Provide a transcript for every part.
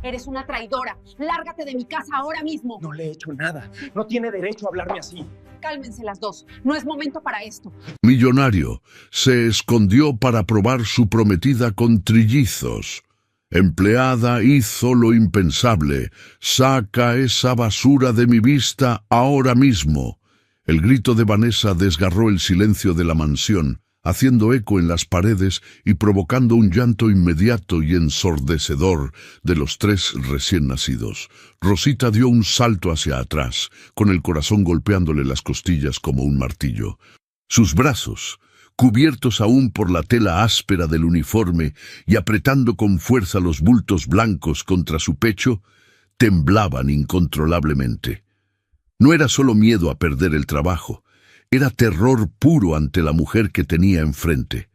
Eres una traidora. Lárgate de mi casa ahora mismo. No le he hecho nada. No tiene derecho a hablarme así. Cálmense las dos. No es momento para esto. Millonario se escondió para probar su prometida con trillizos. Empleada hizo lo impensable. Saca esa basura de mi vista ahora mismo. El grito de Vanessa desgarró el silencio de la mansión, haciendo eco en las paredes y provocando un llanto inmediato y ensordecedor de los tres recién nacidos. Rosita dio un salto hacia atrás, con el corazón golpeándole las costillas como un martillo. Sus brazos, cubiertos aún por la tela áspera del uniforme y apretando con fuerza los bultos blancos contra su pecho, temblaban incontrolablemente. No era solo miedo a perder el trabajo, era terror puro ante la mujer que tenía enfrente.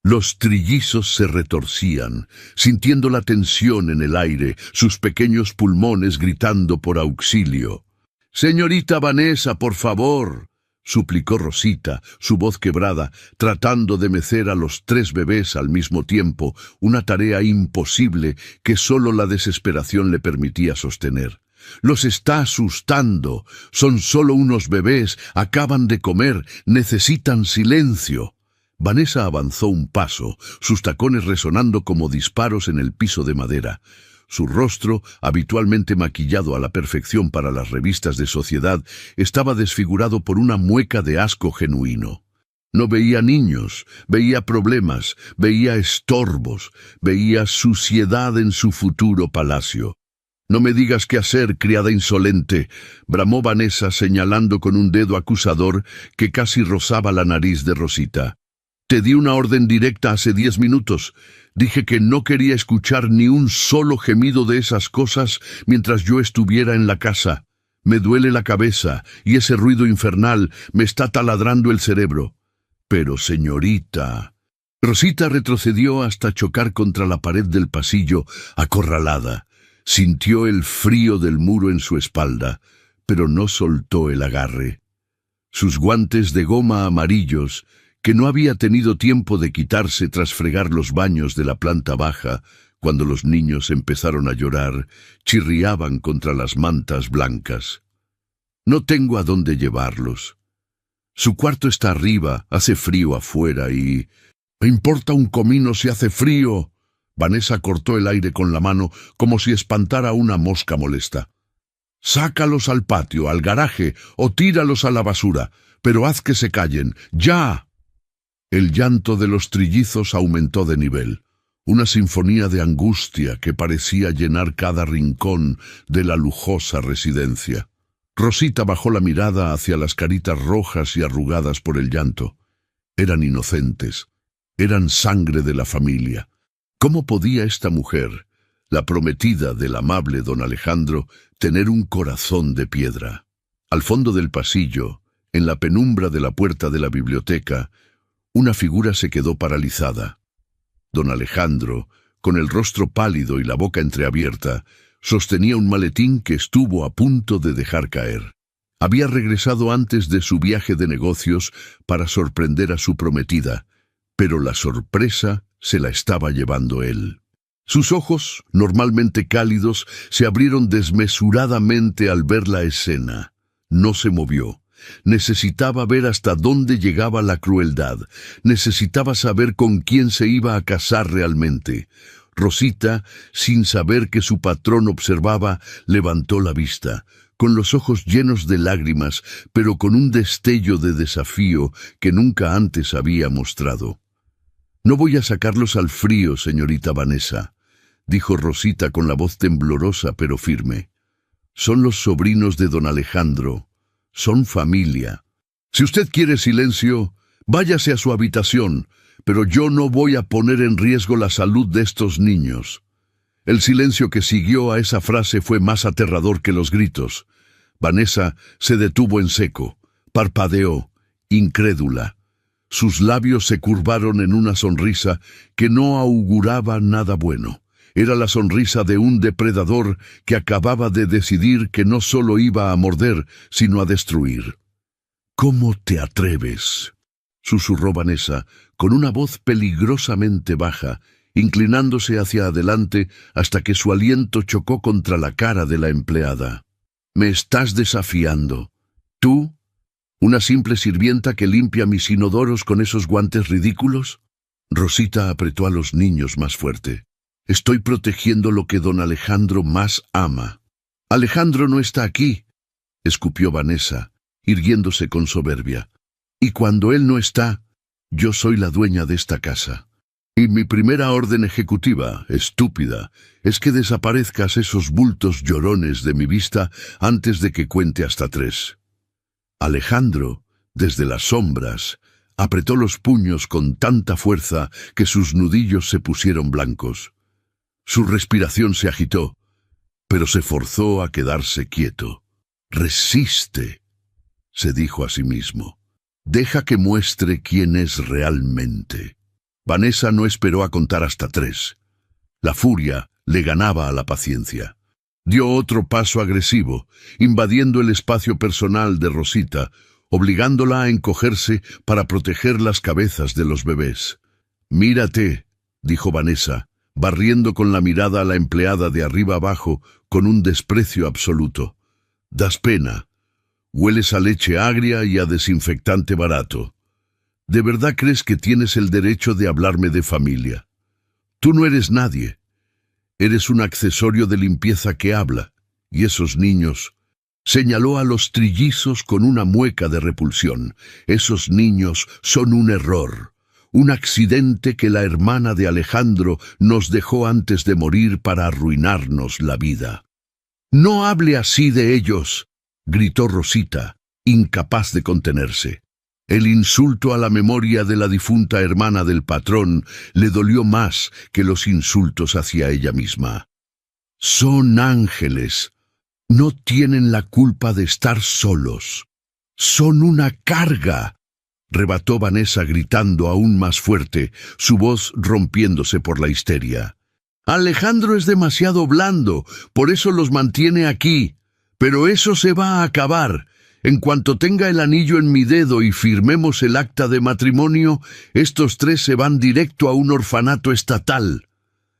Los trillizos se retorcían, sintiendo la tensión en el aire, sus pequeños pulmones gritando por auxilio. «Señorita Vanessa, por favor», suplicó Rosita, su voz quebrada, tratando de mecer a los tres bebés al mismo tiempo, una tarea imposible que solo la desesperación le permitía sostener. «Los está asustando. Son solo unos bebés, acaban de comer, necesitan silencio». Vanessa avanzó un paso, sus tacones resonando como disparos en el piso de madera. Su rostro, habitualmente maquillado a la perfección para las revistas de sociedad, estaba desfigurado por una mueca de asco genuino. No veía niños, veía problemas, veía estorbos, veía suciedad en su futuro palacio. «No me digas qué hacer, criada insolente», bramó Vanessa señalando con un dedo acusador que casi rozaba la nariz de Rosita. «Te di una orden directa hace 10 minutos. Dije que no quería escuchar ni un solo gemido de esas cosas mientras yo estuviera en la casa. Me duele la cabeza y ese ruido infernal me está taladrando el cerebro». «Pero, señorita...» Rosita retrocedió hasta chocar contra la pared del pasillo, acorralada. Sintió el frío del muro en su espalda, pero no soltó el agarre. Sus guantes de goma amarillos, que no había tenido tiempo de quitarse tras fregar los baños de la planta baja, cuando los niños empezaron a llorar, chirriaban contra las mantas blancas. «No tengo a dónde llevarlos. Su cuarto está arriba, hace frío afuera y... ¿Me importa un comino si hace frío?» Vanessa cortó el aire con la mano como si espantara a una mosca molesta. «Sácalos al patio, al garaje, o tíralos a la basura, pero haz que se callen, ¡ya!». El llanto de los trillizos aumentó de nivel, una sinfonía de angustia que parecía llenar cada rincón de la lujosa residencia. Rosita bajó la mirada hacia las caritas rojas y arrugadas por el llanto. Eran inocentes, eran sangre de la familia. ¿Cómo podía esta mujer, la prometida del amable don Alejandro, tener un corazón de piedra? Al fondo del pasillo, en la penumbra de la puerta de la biblioteca, una figura se quedó paralizada. Don Alejandro, con el rostro pálido y la boca entreabierta, sostenía un maletín que estuvo a punto de dejar caer. Había regresado antes de su viaje de negocios para sorprender a su prometida, pero la sorpresa se la estaba llevando él. Sus ojos, normalmente cálidos, se abrieron desmesuradamente al ver la escena. No se movió. Necesitaba ver hasta dónde llegaba la crueldad. Necesitaba saber con quién se iba a casar realmente. Rosita, sin saber que su patrón observaba, levantó la vista, con los ojos llenos de lágrimas, pero con un destello de desafío que nunca antes había mostrado. «No voy a sacarlos al frío, señorita Vanessa», dijo Rosita con la voz temblorosa pero firme. «Son los sobrinos de don Alejandro. Son familia. Si usted quiere silencio, váyase a su habitación, pero yo no voy a poner en riesgo la salud de estos niños». El silencio que siguió a esa frase fue más aterrador que los gritos. Vanessa se detuvo en seco, parpadeó, incrédula. Sus labios se curvaron en una sonrisa que no auguraba nada bueno. Era la sonrisa de un depredador que acababa de decidir que no solo iba a morder, sino a destruir. «¿Cómo te atreves?», susurró Vanessa, con una voz peligrosamente baja, inclinándose hacia adelante hasta que su aliento chocó contra la cara de la empleada. «¿Me estás desafiando? ¿Tú? ¿Una simple sirvienta que limpia mis inodoros con esos guantes ridículos?» Rosita apretó a los niños más fuerte. «Estoy protegiendo lo que don Alejandro más ama». «Alejandro no está aquí», escupió Vanessa, irguiéndose con soberbia. «Y cuando él no está, yo soy la dueña de esta casa. Y mi primera orden ejecutiva, estúpida, es que desaparezcas esos bultos llorones de mi vista antes de que cuente hasta 3. Alejandro, desde las sombras, apretó los puños con tanta fuerza que sus nudillos se pusieron blancos. Su respiración se agitó, pero se forzó a quedarse quieto. «Resiste», se dijo a sí mismo. «Deja que muestre quién es realmente». Vanessa no esperó a contar hasta 3. La furia le ganaba a la paciencia. Dio otro paso agresivo, invadiendo el espacio personal de Rosita, obligándola a encogerse para proteger las cabezas de los bebés. «Mírate», dijo Vanessa, barriendo con la mirada a la empleada de arriba abajo con un desprecio absoluto. «Das pena. Hueles a leche agria y a desinfectante barato. ¿De verdad crees que tienes el derecho de hablarme de familia? Tú no eres nadie. Eres un accesorio de limpieza que habla. Y esos niños...» Señaló a los trillizos con una mueca de repulsión. «Esos niños son un error, un accidente que la hermana de Alejandro nos dejó antes de morir para arruinarnos la vida». «No hable así de ellos», gritó Rosita, incapaz de contenerse. El insulto a la memoria de la difunta hermana del patrón le dolió más que los insultos hacia ella misma. «Son ángeles. No tienen la culpa de estar solos. Son una carga», rebató Vanessa gritando aún más fuerte, su voz rompiéndose por la histeria. «Alejandro es demasiado blando, por eso los mantiene aquí. Pero eso se va a acabar. En cuanto tenga el anillo en mi dedo y firmemos el acta de matrimonio, estos 3 se van directo a un orfanato estatal.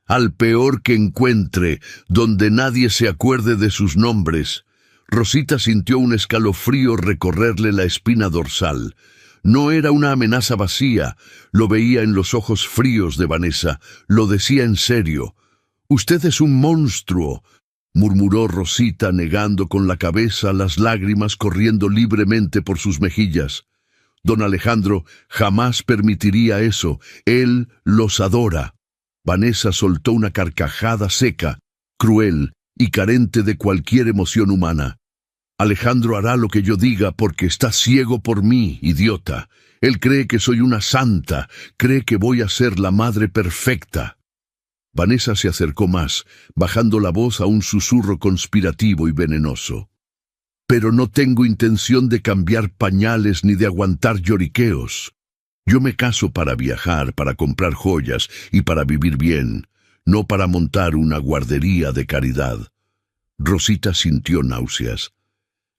Al peor que encuentre, donde nadie se acuerde de sus nombres». Rosita sintió un escalofrío recorrerle la espina dorsal. No era una amenaza vacía, lo veía en los ojos fríos de Vanessa, lo decía en serio. «Usted es un monstruo», murmuró Rosita negando con la cabeza, las lágrimas corriendo libremente por sus mejillas. «Don Alejandro jamás permitiría eso. Él los adora». Vanessa soltó una carcajada seca, cruel y carente de cualquier emoción humana. «Alejandro hará lo que yo diga porque está ciego por mí, idiota. Él cree que soy una santa, cree que voy a ser la madre perfecta». Vanessa se acercó más, bajando la voz a un susurro conspirativo y venenoso. «Pero no tengo intención de cambiar pañales ni de aguantar lloriqueos. Yo me caso para viajar, para comprar joyas y para vivir bien, no para montar una guardería de caridad». Rosita sintió náuseas.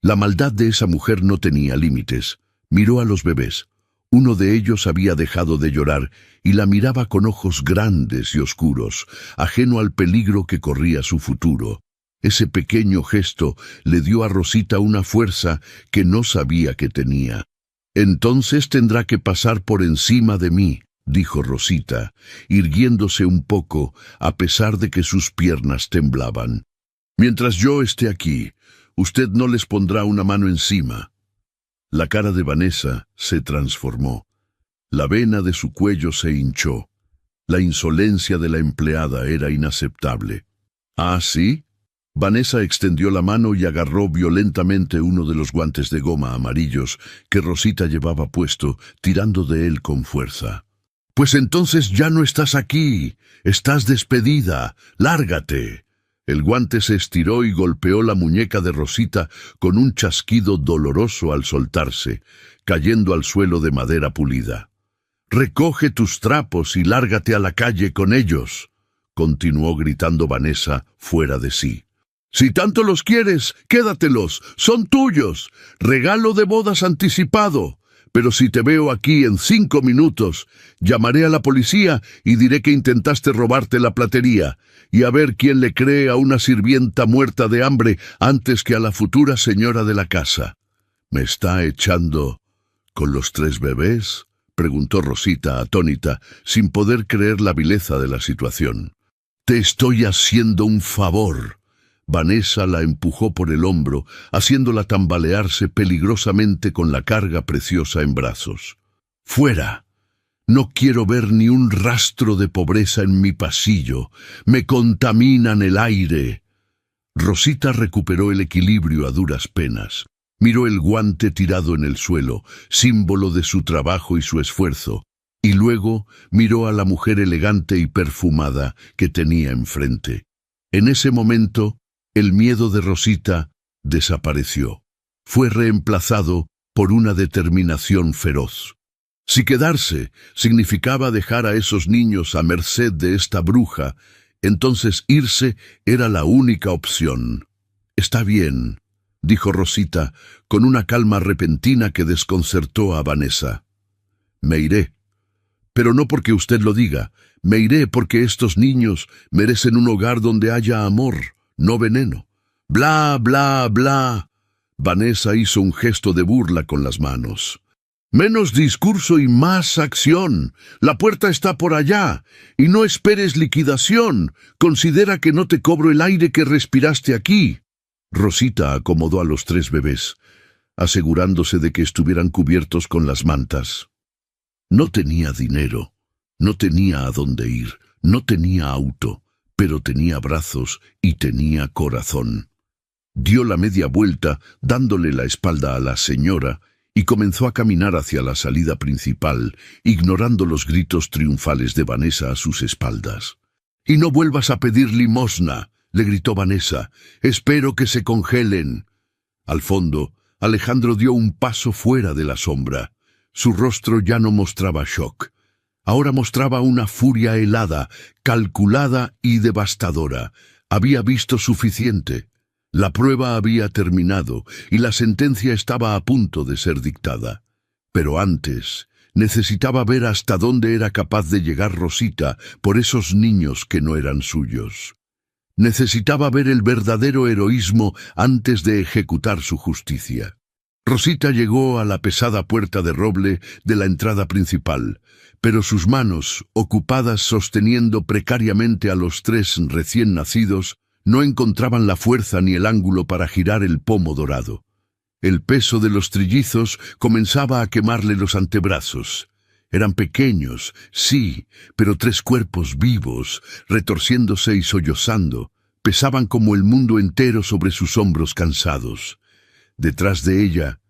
La maldad de esa mujer no tenía límites. Miró a los bebés. Uno de ellos había dejado de llorar y la miraba con ojos grandes y oscuros, ajeno al peligro que corría su futuro. Ese pequeño gesto le dio a Rosita una fuerza que no sabía que tenía. «Entonces tendrá que pasar por encima de mí», dijo Rosita, irguiéndose un poco a pesar de que sus piernas temblaban. «Mientras yo esté aquí, usted no les pondrá una mano encima». La cara de Vanessa se transformó. La vena de su cuello se hinchó. La insolencia de la empleada era inaceptable. «¿Ah, sí?» Vanessa extendió la mano y agarró violentamente uno de los guantes de goma amarillos que Rosita llevaba puesto, tirando de él con fuerza. «Pues entonces ya no estás aquí. Estás despedida. Lárgate». El guante se estiró y golpeó la muñeca de Rosita con un chasquido doloroso al soltarse, cayendo al suelo de madera pulida. «Recoge tus trapos y lárgate a la calle con ellos», continuó gritando Vanessa fuera de sí. «Si tanto los quieres, quédatelos, son tuyos, regalo de bodas anticipado. Pero si te veo aquí en 5 minutos, llamaré a la policía y diré que intentaste robarte la platería, y a ver quién le cree a una sirvienta muerta de hambre antes que a la futura señora de la casa. ¿Me está echando con los 3 bebés?, preguntó Rosita atónita, sin poder creer la vileza de la situación. Te estoy haciendo un favor. Vanessa la empujó por el hombro, haciéndola tambalearse peligrosamente con la carga preciosa en brazos. ¡Fuera! No quiero ver ni un rastro de pobreza en mi pasillo. Me contaminan el aire. Rosita recuperó el equilibrio a duras penas. Miró el guante tirado en el suelo, símbolo de su trabajo y su esfuerzo, y luego miró a la mujer elegante y perfumada que tenía enfrente. En ese momento, el miedo de Rosita desapareció. Fue reemplazado por una determinación feroz. Si quedarse significaba dejar a esos niños a merced de esta bruja, entonces irse era la única opción. «Está bien», dijo Rosita, con una calma repentina que desconcertó a Vanessa. «Me iré. Pero no porque usted lo diga. Me iré porque estos niños merecen un hogar donde haya amor, no veneno. Bla, bla, bla». Vanessa hizo un gesto de burla con las manos. «Menos discurso y más acción. La puerta está por allá. Y no esperes liquidación. Considera que no te cobro el aire que respiraste aquí». Rosita acomodó a los 3 bebés, asegurándose de que estuvieran cubiertos con las mantas. No tenía dinero, no tenía a dónde ir, no tenía auto, pero tenía brazos y tenía corazón. Dio la media vuelta, dándole la espalda a la señora, y comenzó a caminar hacia la salida principal, ignorando los gritos triunfales de Vanessa a sus espaldas. «Y no vuelvas a pedir limosna», le gritó Vanessa. «Espero que se congelen». Al fondo, Alejandro dio un paso fuera de la sombra. Su rostro ya no mostraba shock. Ahora mostraba una furia helada, calculada y devastadora. Había visto suficiente. La prueba había terminado y la sentencia estaba a punto de ser dictada. Pero antes, necesitaba ver hasta dónde era capaz de llegar Rosita por esos niños que no eran suyos. Necesitaba ver el verdadero heroísmo antes de ejecutar su justicia. Rosita llegó a la pesada puerta de roble de la entrada principal, pero sus manos, ocupadas sosteniendo precariamente a los 3 recién nacidos, no encontraban la fuerza ni el ángulo para girar el pomo dorado. El peso de los trillizos comenzaba a quemarle los antebrazos. Eran pequeños, sí, pero 3 cuerpos vivos, retorciéndose y sollozando, pesaban como el mundo entero sobre sus hombros cansados. Detrás de ella,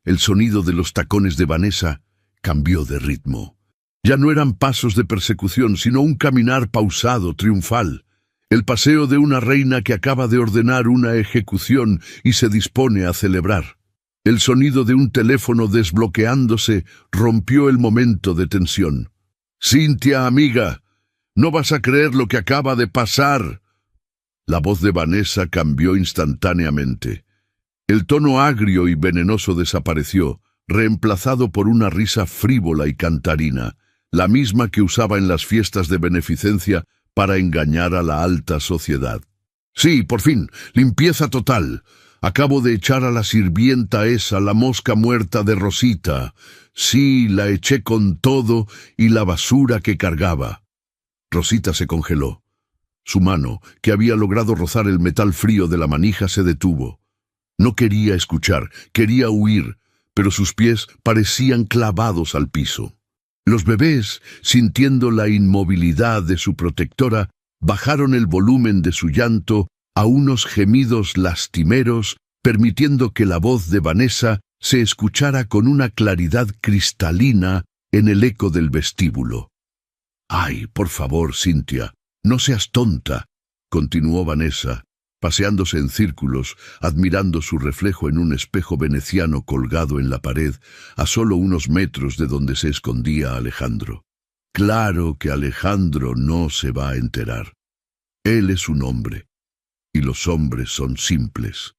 el sonido de los tacones de Vanessa cambió de ritmo. Ya no eran pasos de persecución, sino un caminar pausado, triunfal. El paseo de una reina que acaba de ordenar una ejecución y se dispone a celebrar. El sonido de un teléfono desbloqueándose rompió el momento de tensión. «Cynthia, amiga, no vas a creer lo que acaba de pasar». La voz de Vanessa cambió instantáneamente. El tono agrio y venenoso desapareció, reemplazado por una risa frívola y cantarina, la misma que usaba en las fiestas de beneficencia para engañar a la alta sociedad. «Sí, por fin, limpieza total. Acabo de echar a la sirvienta esa, la mosca muerta de Rosita. Sí, la eché con todo y la basura que cargaba». Rosita se congeló. Su mano, que había logrado rozar el metal frío de la manija, se detuvo. No quería escuchar, quería huir, pero sus pies parecían clavados al piso. Los bebés, sintiendo la inmovilidad de su protectora, bajaron el volumen de su llanto a unos gemidos lastimeros, permitiendo que la voz de Vanessa se escuchara con una claridad cristalina en el eco del vestíbulo. «Ay, por favor, Cynthia, no seas tonta», continuó Vanessa, paseándose en círculos, admirando su reflejo en un espejo veneciano colgado en la pared, a solo unos metros de donde se escondía Alejandro. «Claro que Alejandro no se va a enterar. Él es un hombre, y los hombres son simples.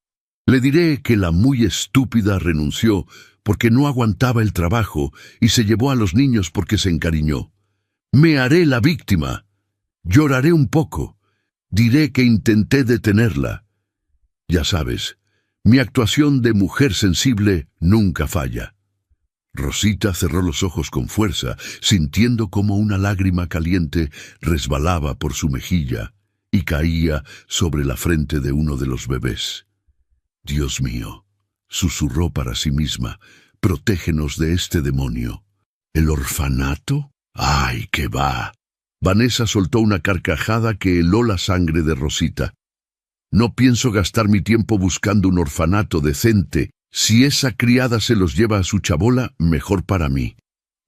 Le diré que la muy estúpida renunció porque no aguantaba el trabajo y se llevó a los niños porque se encariñó. Me haré la víctima. Lloraré un poco. Diré que intenté detenerla. Ya sabes, mi actuación de mujer sensible nunca falla. Rosita cerró los ojos con fuerza, sintiendo como una lágrima caliente resbalaba por su mejilla y caía sobre la frente de uno de los bebés. Dios mío, susurró para sí misma, protégenos de este demonio. ¿El orfanato? ¡Ay, qué va! Vanessa soltó una carcajada que heló la sangre de Rosita. No pienso gastar mi tiempo buscando un orfanato decente. Si esa criada se los lleva a su chabola, mejor para mí.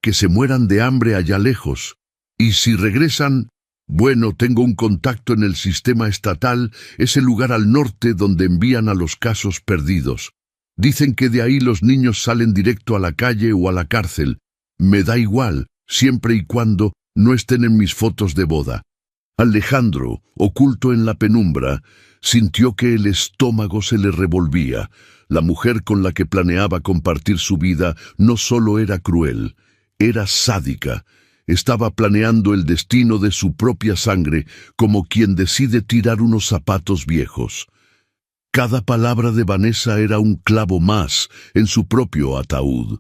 Que se mueran de hambre allá lejos. Y si regresan, bueno, tengo un contacto en el sistema estatal, ese lugar al norte donde envían a los casos perdidos. Dicen que de ahí los niños salen directo a la calle o a la cárcel. Me da igual, siempre y cuando no estén en mis fotos de boda. Alejandro, oculto en la penumbra, sintió que el estómago se le revolvía. La mujer con la que planeaba compartir su vida no solo era cruel, era sádica. Estaba planeando el destino de su propia sangre, como quien decide tirar unos zapatos viejos. Cada palabra de Vanessa era un clavo más en su propio ataúd.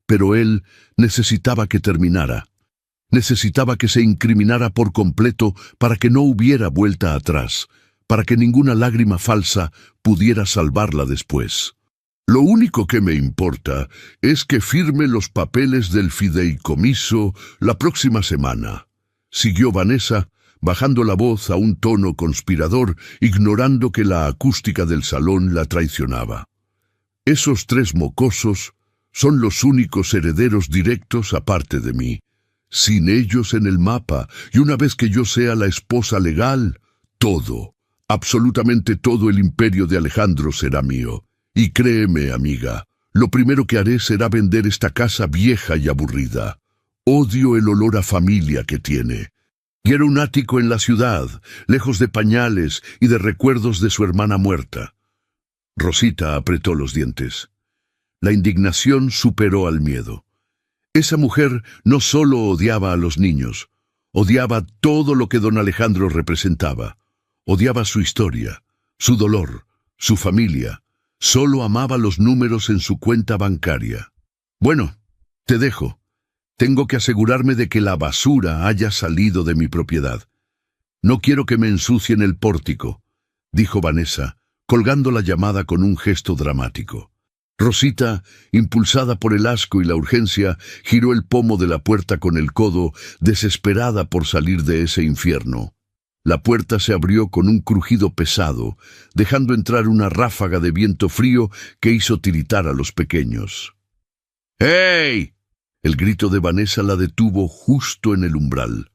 Pero él necesitaba que terminara. Necesitaba que se incriminara por completo para que no hubiera vuelta atrás, para que ninguna lágrima falsa pudiera salvarla después. Lo único que me importa es que firme los papeles del fideicomiso la próxima semana, siguió Vanessa, bajando la voz a un tono conspirador, ignorando que la acústica del salón la traicionaba. Esos 3 mocosos son los únicos herederos directos aparte de mí. Sin ellos en el mapa, y una vez que yo sea la esposa legal, todo, absolutamente todo el imperio de Alejandro será mío. Y créeme, amiga, lo primero que haré será vender esta casa vieja y aburrida. Odio el olor a familia que tiene. Quiero un ático en la ciudad, lejos de pañales y de recuerdos de su hermana muerta. Rosita apretó los dientes. La indignación superó al miedo. Esa mujer no solo odiaba a los niños, odiaba todo lo que don Alejandro representaba. Odiaba su historia, su dolor, su familia. Solo amaba los números en su cuenta bancaria. Bueno, te dejo. Tengo que asegurarme de que la basura haya salido de mi propiedad. No quiero que me ensucien el pórtico, dijo Vanessa, colgando la llamada con un gesto dramático. Rosita, impulsada por el asco y la urgencia, giró el pomo de la puerta con el codo, desesperada por salir de ese infierno. La puerta se abrió con un crujido pesado, dejando entrar una ráfaga de viento frío que hizo tiritar a los pequeños. ¡Hey! El grito de Vanessa la detuvo justo en el umbral.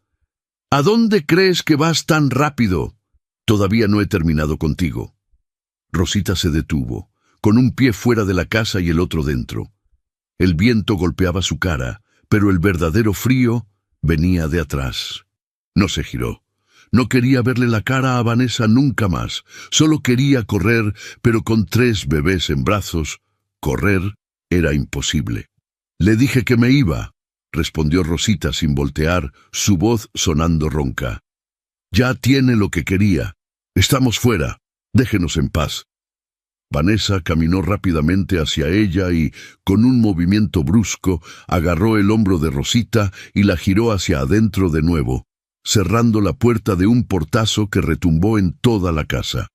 ¿A dónde crees que vas tan rápido? Todavía no he terminado contigo. Rosita se detuvo, con un pie fuera de la casa y el otro dentro. El viento golpeaba su cara, pero el verdadero frío venía de atrás. No se giró. No quería verle la cara a Vanessa nunca más. Solo quería correr, pero con 3 bebés en brazos, correr era imposible. Le dije que me iba, respondió Rosita sin voltear, su voz sonando ronca. Ya tiene lo que quería. Estamos fuera. Déjenos en paz. Vanessa caminó rápidamente hacia ella y, con un movimiento brusco, agarró el hombro de Rosita y la giró hacia adentro de nuevo, cerrando la puerta de un portazo que retumbó en toda la casa.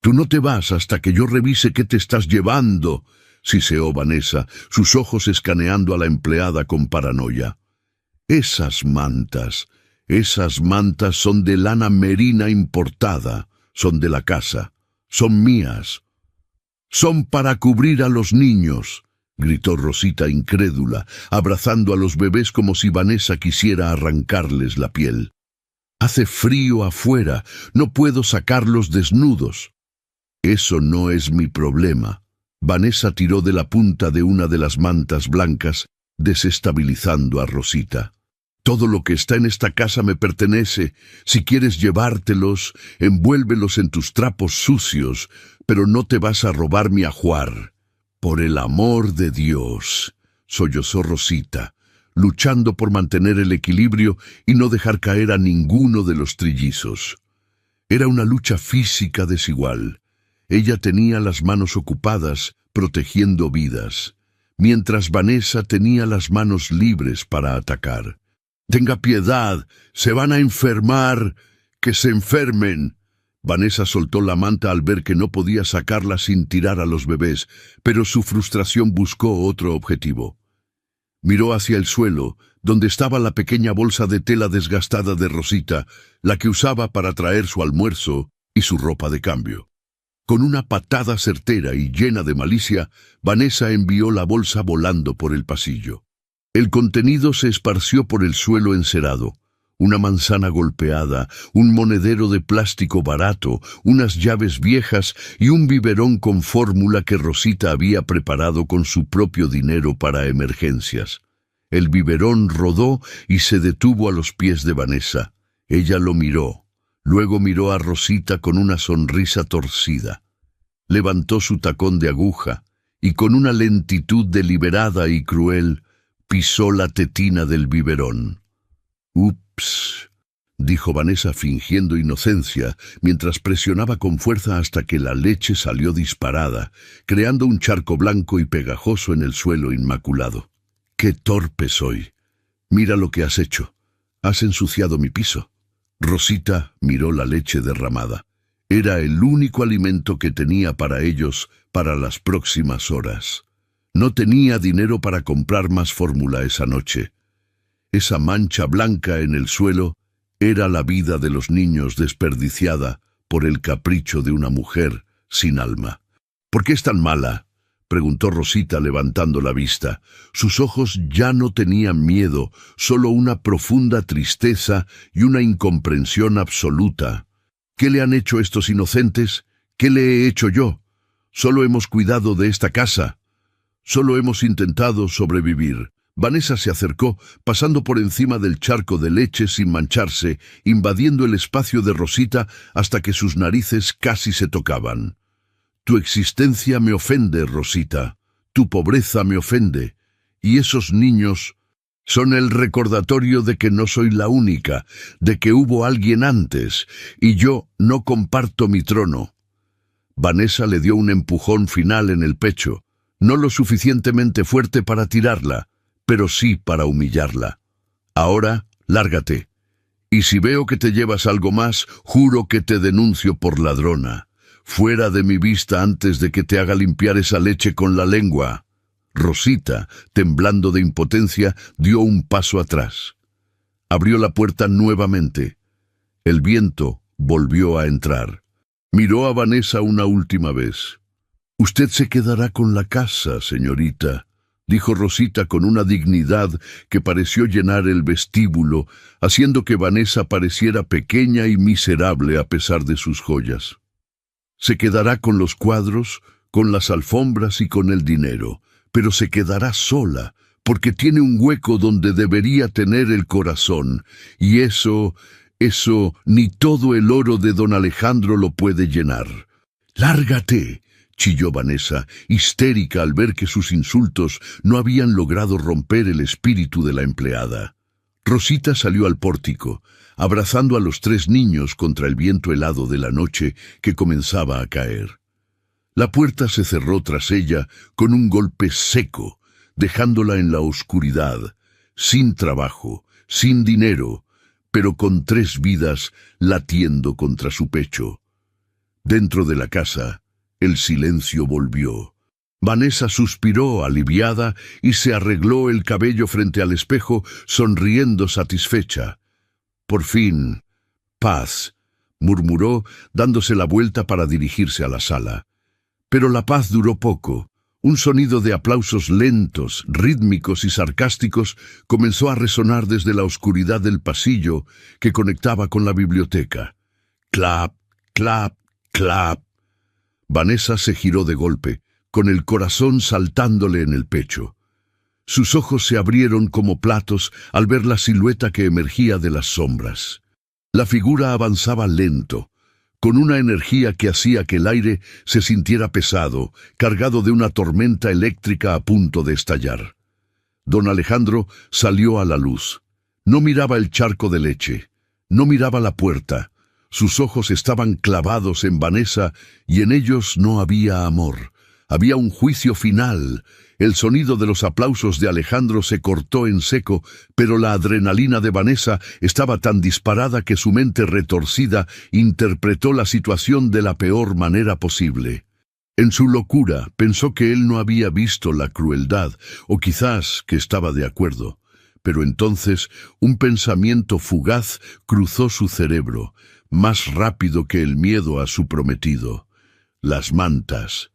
«Tú no te vas hasta que yo revise qué te estás llevando», siseó Vanessa, sus ojos escaneando a la empleada con paranoia. Esas mantas son de lana merina importada, son de la casa, son mías. Son para cubrir a los niños», gritó Rosita incrédula, abrazando a los bebés como si Vanessa quisiera arrancarles la piel. «Hace frío afuera, no puedo sacarlos desnudos». «Eso no es mi problema». Vanessa tiró de la punta de una de las mantas blancas, desestabilizando a Rosita. Todo lo que está en esta casa me pertenece. Si quieres llevártelos, envuélvelos en tus trapos sucios, pero no te vas a robar mi ajuar. Por el amor de Dios, sollozó Rosita, luchando por mantener el equilibrio y no dejar caer a ninguno de los trillizos. Era una lucha física desigual. Ella tenía las manos ocupadas, protegiendo vidas, mientras Vanessa tenía las manos libres para atacar. «Tenga piedad, se van a enfermar, que se enfermen». Vanessa soltó la manta al ver que no podía sacarla sin tirar a los bebés, pero su frustración buscó otro objetivo. Miró hacia el suelo, donde estaba la pequeña bolsa de tela desgastada de Rosita, la que usaba para traer su almuerzo y su ropa de cambio. Con una patada certera y llena de malicia, Vanessa envió la bolsa volando por el pasillo. El contenido se esparció por el suelo encerado. Una manzana golpeada, un monedero de plástico barato, unas llaves viejas y un biberón con fórmula que Rosita había preparado con su propio dinero para emergencias. El biberón rodó y se detuvo a los pies de Vanessa. Ella lo miró. Luego miró a Rosita con una sonrisa torcida. Levantó su tacón de aguja y con una lentitud deliberada y cruel pisó la tetina del biberón. «Ups», dijo Vanessa fingiendo inocencia, mientras presionaba con fuerza hasta que la leche salió disparada, creando un charco blanco y pegajoso en el suelo inmaculado. «¡Qué torpe soy! Mira lo que has hecho. Has ensuciado mi piso». Rosita miró la leche derramada. Era el único alimento que tenía para ellos para las próximas horas. No tenía dinero para comprar más fórmula esa noche. Esa mancha blanca en el suelo era la vida de los niños desperdiciada por el capricho de una mujer sin alma. «¿Por qué es tan mala?», preguntó Rosita levantando la vista. Sus ojos ya no tenían miedo, solo una profunda tristeza y una incomprensión absoluta. «¿Qué le han hecho estos inocentes? ¿Qué le he hecho yo? Solo hemos cuidado de esta casa. Solo hemos intentado sobrevivir». Vanessa se acercó, pasando por encima del charco de leche sin mancharse, invadiendo el espacio de Rosita hasta que sus narices casi se tocaban. «Tu existencia me ofende, Rosita. Tu pobreza me ofende. Y esos niños son el recordatorio de que no soy la única, de que hubo alguien antes, y yo no comparto mi trono». Vanessa le dio un empujón final en el pecho, no lo suficientemente fuerte para tirarla, pero sí para humillarla. «Ahora, lárgate. Y si veo que te llevas algo más, juro que te denuncio por ladrona. Fuera de mi vista antes de que te haga limpiar esa leche con la lengua». Rosita, temblando de impotencia, dio un paso atrás. Abrió la puerta nuevamente. El viento volvió a entrar. Miró a Vanessa una última vez. «Usted se quedará con la casa, señorita», dijo Rosita con una dignidad que pareció llenar el vestíbulo, haciendo que Vanessa pareciera pequeña y miserable a pesar de sus joyas. «Se quedará con los cuadros, con las alfombras y con el dinero, pero se quedará sola, porque tiene un hueco donde debería tener el corazón, y eso, ni todo el oro de don Alejandro lo puede llenar. ¡Lárgate!», chilló Vanessa, histérica al ver que sus insultos no habían logrado romper el espíritu de la empleada. Rosita salió al pórtico, abrazando a los 3 niños contra el viento helado de la noche que comenzaba a caer. La puerta se cerró tras ella con un golpe seco, dejándola en la oscuridad, sin trabajo, sin dinero, pero con 3 vidas latiendo contra su pecho. Dentro de la casa, el silencio volvió. Vanessa suspiró aliviada y se arregló el cabello frente al espejo, sonriendo satisfecha. «Por fin, paz», murmuró, dándose la vuelta para dirigirse a la sala. Pero la paz duró poco. Un sonido de aplausos lentos, rítmicos y sarcásticos comenzó a resonar desde la oscuridad del pasillo que conectaba con la biblioteca. Clap, clap, clap. Vanessa se giró de golpe, con el corazón saltándole en el pecho. Sus ojos se abrieron como platos al ver la silueta que emergía de las sombras. La figura avanzaba lento, con una energía que hacía que el aire se sintiera pesado, cargado de una tormenta eléctrica a punto de estallar. Don Alejandro salió a la luz. No miraba el charco de leche, no miraba la puerta. Sus ojos estaban clavados en Vanessa y en ellos no había amor. Había un juicio final. El sonido de los aplausos de Alejandro se cortó en seco, pero la adrenalina de Vanessa estaba tan disparada que su mente retorcida interpretó la situación de la peor manera posible. En su locura pensó que él no había visto la crueldad, o quizás que estaba de acuerdo. Pero entonces un pensamiento fugaz cruzó su cerebro, más rápido que el miedo a su prometido. Las mantas.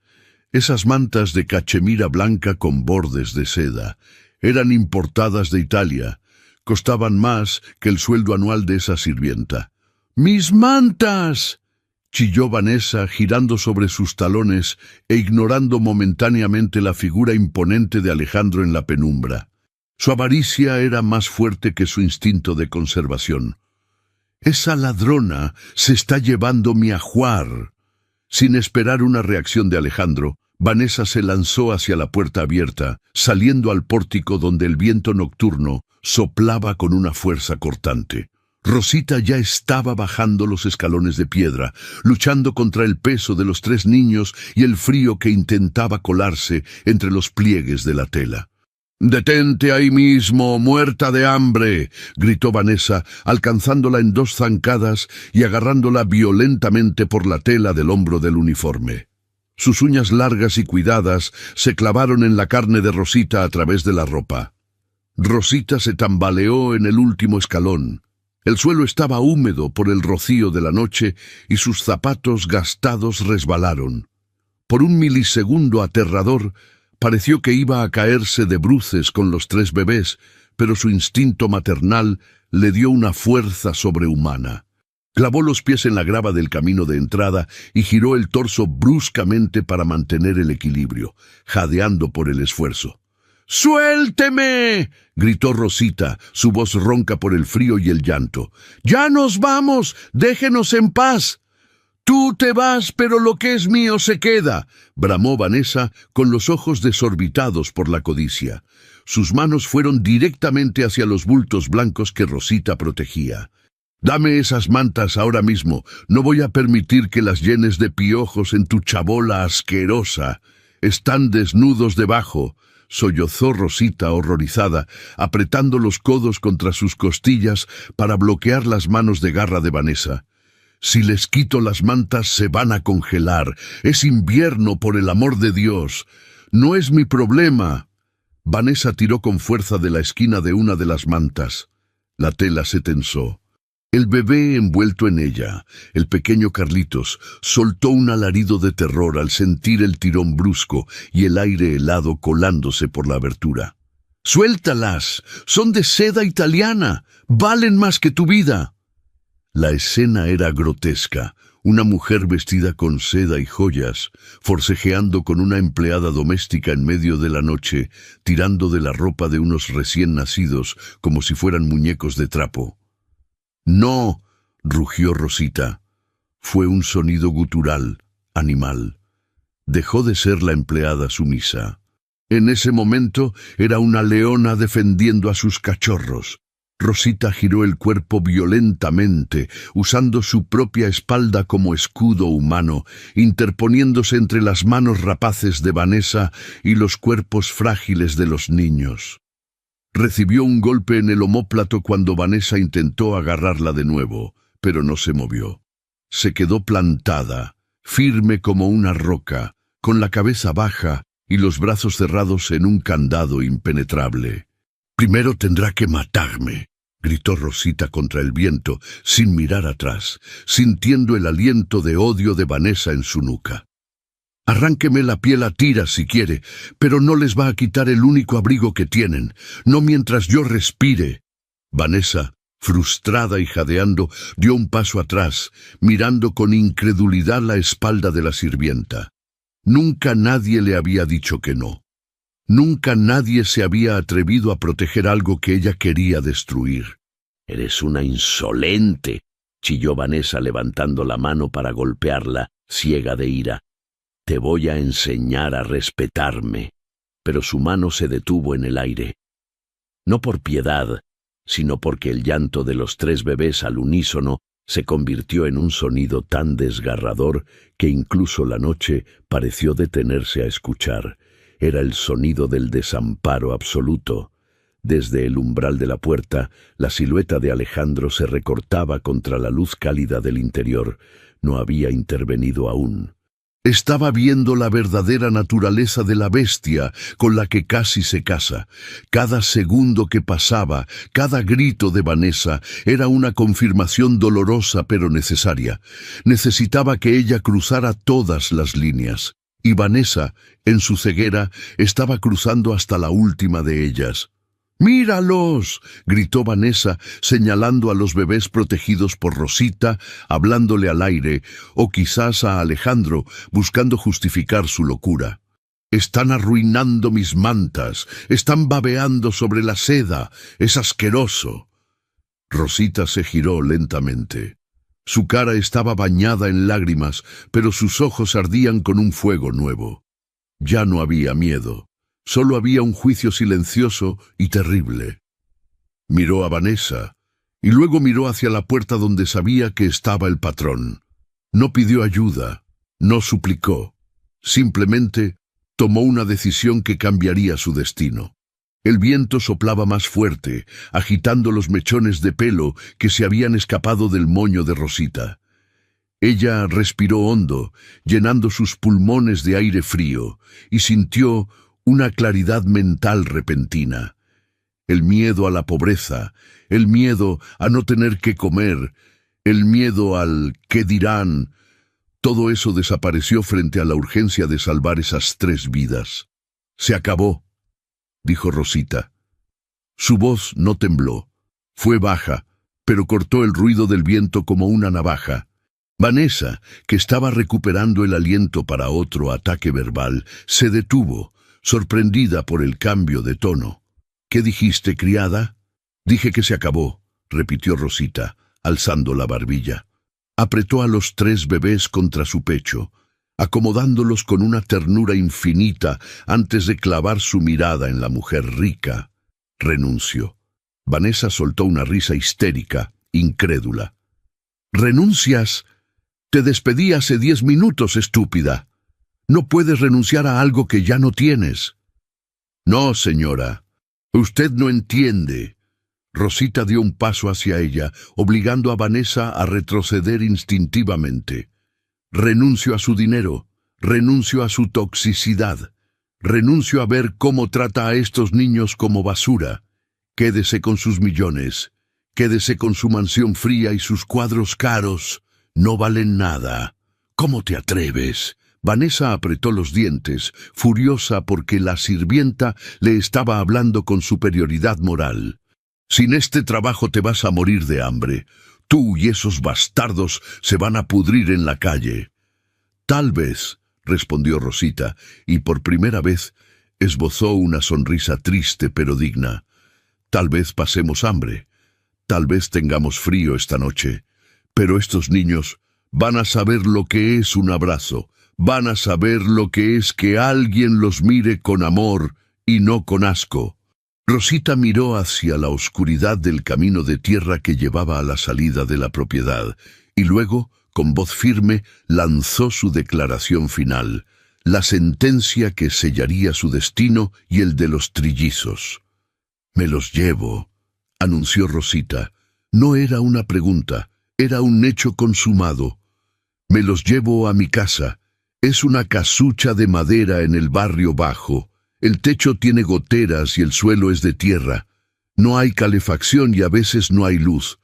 Esas mantas de cachemira blanca con bordes de seda. Eran importadas de Italia. Costaban más que el sueldo anual de esa sirvienta. ¡Mis mantas!, chilló Vanessa, girando sobre sus talones e ignorando momentáneamente la figura imponente de Alejandro en la penumbra. Su avaricia era más fuerte que su instinto de conservación. «Esa ladrona se está llevando mi ajuar». Sin esperar una reacción de Alejandro, Vanessa se lanzó hacia la puerta abierta, saliendo al pórtico donde el viento nocturno soplaba con una fuerza cortante. Rosita ya estaba bajando los escalones de piedra, luchando contra el peso de los 3 niños y el frío que intentaba colarse entre los pliegues de la tela. «¡Detente ahí mismo, muerta de hambre!», gritó Vanessa, alcanzándola en 2 zancadas y agarrándola violentamente por la tela del hombro del uniforme. Sus uñas largas y cuidadas se clavaron en la carne de Rosita a través de la ropa. Rosita se tambaleó en el último escalón. El suelo estaba húmedo por el rocío de la noche y sus zapatos gastados resbalaron. Por un milisegundo aterrador, pareció que iba a caerse de bruces con los 3 bebés, pero su instinto maternal le dio una fuerza sobrehumana. Clavó los pies en la grava del camino de entrada y giró el torso bruscamente para mantener el equilibrio, jadeando por el esfuerzo. «¡Suélteme!», gritó Rosita, su voz ronca por el frío y el llanto. «¡Ya nos vamos! ¡Déjenos en paz!». «Tú te vas, pero lo que es mío se queda», bramó Vanessa con los ojos desorbitados por la codicia. Sus manos fueron directamente hacia los bultos blancos que Rosita protegía. «Dame esas mantas ahora mismo. No voy a permitir que las llenes de piojos en tu chabola asquerosa. Están desnudos debajo», sollozó Rosita horrorizada, apretando los codos contra sus costillas para bloquear las manos de garra de Vanessa. «Si les quito las mantas se van a congelar. Es invierno, por el amor de Dios. No es mi problema». Vanessa tiró con fuerza de la esquina de una de las mantas. La tela se tensó. El bebé envuelto en ella, el pequeño Carlitos, soltó un alarido de terror al sentir el tirón brusco y el aire helado colándose por la abertura. «¡Suéltalas! Son de seda italiana. Valen más que tu vida». La escena era grotesca. Una mujer vestida con seda y joyas, forcejeando con una empleada doméstica en medio de la noche, tirando de la ropa de unos recién nacidos como si fueran muñecos de trapo. «No», rugió Rosita. Fue un sonido gutural, animal. Dejó de ser la empleada sumisa. En ese momento era una leona defendiendo a sus cachorros. Rosita giró el cuerpo violentamente, usando su propia espalda como escudo humano, interponiéndose entre las manos rapaces de Vanessa y los cuerpos frágiles de los niños. Recibió un golpe en el omóplato cuando Vanessa intentó agarrarla de nuevo, pero no se movió. Se quedó plantada, firme como una roca, con la cabeza baja y los brazos cerrados en un candado impenetrable. «Primero tendrá que matarme», gritó Rosita contra el viento, sin mirar atrás, sintiendo el aliento de odio de Vanessa en su nuca. «Arránqueme la piel a tiras si quiere, pero no les va a quitar el único abrigo que tienen, no mientras yo respire». Vanessa, frustrada y jadeando, dio un paso atrás, mirando con incredulidad la espalda de la sirvienta. Nunca nadie le había dicho que no. Nunca nadie se había atrevido a proteger algo que ella quería destruir. «Eres una insolente», chilló Vanessa levantando la mano para golpearla, ciega de ira. «Te voy a enseñar a respetarme». Pero su mano se detuvo en el aire. No por piedad, sino porque el llanto de los 3 bebés al unísono se convirtió en un sonido tan desgarrador que incluso la noche pareció detenerse a escuchar. Era el sonido del desamparo absoluto. Desde el umbral de la puerta, la silueta de Alejandro se recortaba contra la luz cálida del interior. No había intervenido aún. Estaba viendo la verdadera naturaleza de la bestia con la que casi se casa. Cada segundo que pasaba, cada grito de Vanessa era una confirmación dolorosa pero necesaria. Necesitaba que ella cruzara todas las líneas. Y Vanessa, en su ceguera, estaba cruzando hasta la última de ellas. «¡Míralos!», gritó Vanessa, señalando a los bebés protegidos por Rosita, hablándole al aire, o quizás a Alejandro, buscando justificar su locura. «Están arruinando mis mantas, están babeando sobre la seda, es asqueroso». Rosita se giró lentamente. Su cara estaba bañada en lágrimas, pero sus ojos ardían con un fuego nuevo. Ya no había miedo. Solo había un juicio silencioso y terrible. Miró a Vanessa, y luego miró hacia la puerta donde sabía que estaba el patrón. No pidió ayuda, no suplicó. Simplemente tomó una decisión que cambiaría su destino. El viento soplaba más fuerte, agitando los mechones de pelo que se habían escapado del moño de Rosita. Ella respiró hondo, llenando sus pulmones de aire frío, y sintió una claridad mental repentina. El miedo a la pobreza, el miedo a no tener que comer, el miedo al «¿qué dirán?», todo eso desapareció frente a la urgencia de salvar esas 3 vidas. «Se acabó», dijo Rosita. Su voz no tembló. Fue baja, pero cortó el ruido del viento como una navaja. Vanessa, que estaba recuperando el aliento para otro ataque verbal, se detuvo, sorprendida por el cambio de tono. «¿Qué dijiste, criada?» «Dije que se acabó», repitió Rosita, alzando la barbilla. Apretó a los 3 bebés contra su pecho, acomodándolos con una ternura infinita antes de clavar su mirada en la mujer rica. Renunció. Vanessa soltó una risa histérica, incrédula. «¿Renuncias? Te despedí hace 10 minutos, estúpida. No puedes renunciar a algo que ya no tienes». «No, señora. Usted no entiende». Rosita dio un paso hacia ella, obligando a Vanessa a retroceder instintivamente. «Renuncio a su dinero. Renuncio a su toxicidad. Renuncio a ver cómo trata a estos niños como basura. Quédese con sus millones. Quédese con su mansión fría y sus cuadros caros. No valen nada. ¿Cómo te atreves?» Vanessa apretó los dientes, furiosa porque la sirvienta le estaba hablando con superioridad moral. «Sin este trabajo te vas a morir de hambre. Tú y esos bastardos se van a pudrir en la calle». «Tal vez», respondió Rosita, y por primera vez esbozó una sonrisa triste pero digna. «Tal vez pasemos hambre. Tal vez tengamos frío esta noche. Pero estos niños van a saber lo que es un abrazo. Van a saber lo que es que alguien los mire con amor y no con asco». Rosita miró hacia la oscuridad del camino de tierra que llevaba a la salida de la propiedad, y luego, con voz firme, lanzó su declaración final, la sentencia que sellaría su destino y el de los trillizos. «Me los llevo», anunció Rosita. No era una pregunta, era un hecho consumado. «Me los llevo a mi casa. Es una casucha de madera en el barrio bajo. El techo tiene goteras y el suelo es de tierra. No hay calefacción y a veces no hay luz.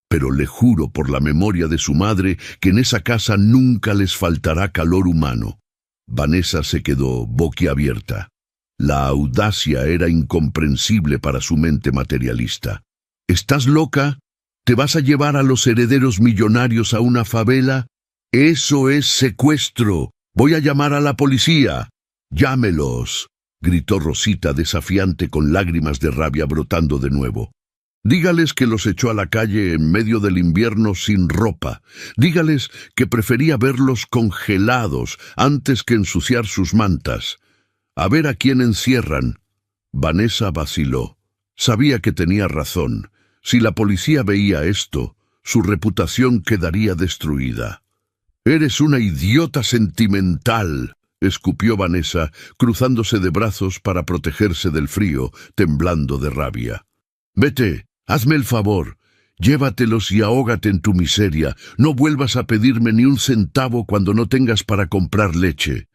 Pero le juro por la memoria de su madre que en esa casa nunca les faltará calor humano». Vanessa se quedó boquiabierta. La audacia era incomprensible para su mente materialista. «¿Estás loca? ¿Te vas a llevar a los herederos millonarios a una favela? Eso es secuestro. Voy a llamar a la policía». «Llámelos». gritó Rosita desafiante con lágrimas de rabia brotando de nuevo. Dígales que los echó a la calle en medio del invierno sin ropa. Dígales que prefería verlos congelados antes que ensuciar sus mantas. A ver a quién encierran. Vanessa vaciló. Sabía que tenía razón. Si la policía veía esto, su reputación quedaría destruida. «Eres una idiota sentimental», escupió Vanessa, cruzándose de brazos para protegerse del frío, temblando de rabia. «Vete, hazme el favor, llévatelos y ahógate en tu miseria. No vuelvas a pedirme ni un centavo cuando no tengas para comprar leche».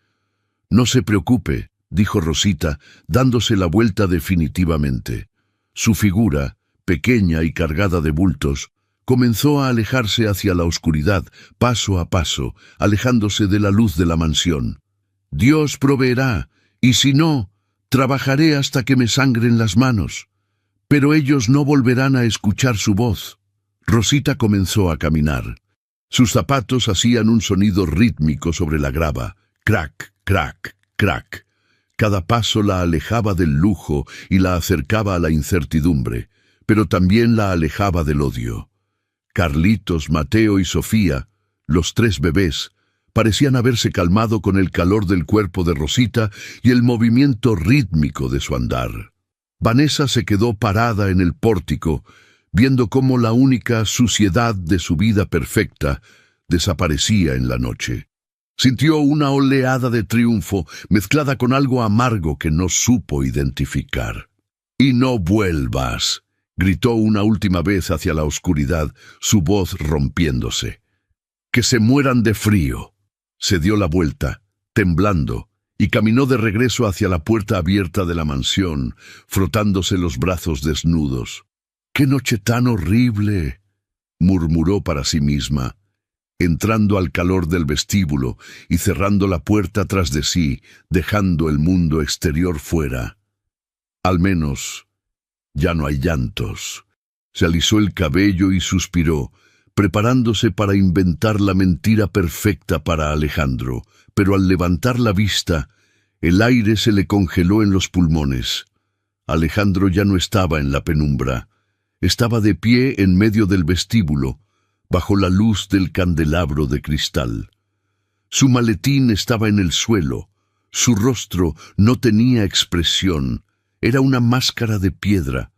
«No se preocupe», dijo Rosita, dándose la vuelta definitivamente. Su figura, pequeña y cargada de bultos, comenzó a alejarse hacia la oscuridad, paso a paso, alejándose de la luz de la mansión. «Dios proveerá, y si no, trabajaré hasta que me sangren las manos. Pero ellos no volverán a escuchar su voz». Rosita comenzó a caminar. Sus zapatos hacían un sonido rítmico sobre la grava. Crac, crac, crac. Cada paso la alejaba del lujo y la acercaba a la incertidumbre, pero también la alejaba del odio. Carlitos, Mateo y Sofía, los 3 bebés, parecían haberse calmado con el calor del cuerpo de Rosita y el movimiento rítmico de su andar. Vanessa se quedó parada en el pórtico, viendo cómo la única suciedad de su vida perfecta desaparecía en la noche. Sintió una oleada de triunfo mezclada con algo amargo que no supo identificar. «Y no vuelvas», gritó una última vez hacia la oscuridad, su voz rompiéndose. «Que se mueran de frío». Se dio la vuelta, temblando, y caminó de regreso hacia la puerta abierta de la mansión, frotándose los brazos desnudos. «¡Qué noche tan horrible!», murmuró para sí misma, entrando al calor del vestíbulo y cerrando la puerta tras de sí, dejando el mundo exterior fuera. Al menos ya no hay llantos. Se alisó el cabello y suspiró, preparándose para inventar la mentira perfecta para Alejandro, pero al levantar la vista, el aire se le congeló en los pulmones. Alejandro ya no estaba en la penumbra. Estaba de pie en medio del vestíbulo, bajo la luz del candelabro de cristal. Su maletín estaba en el suelo. Su rostro no tenía expresión. Era una máscara de piedra,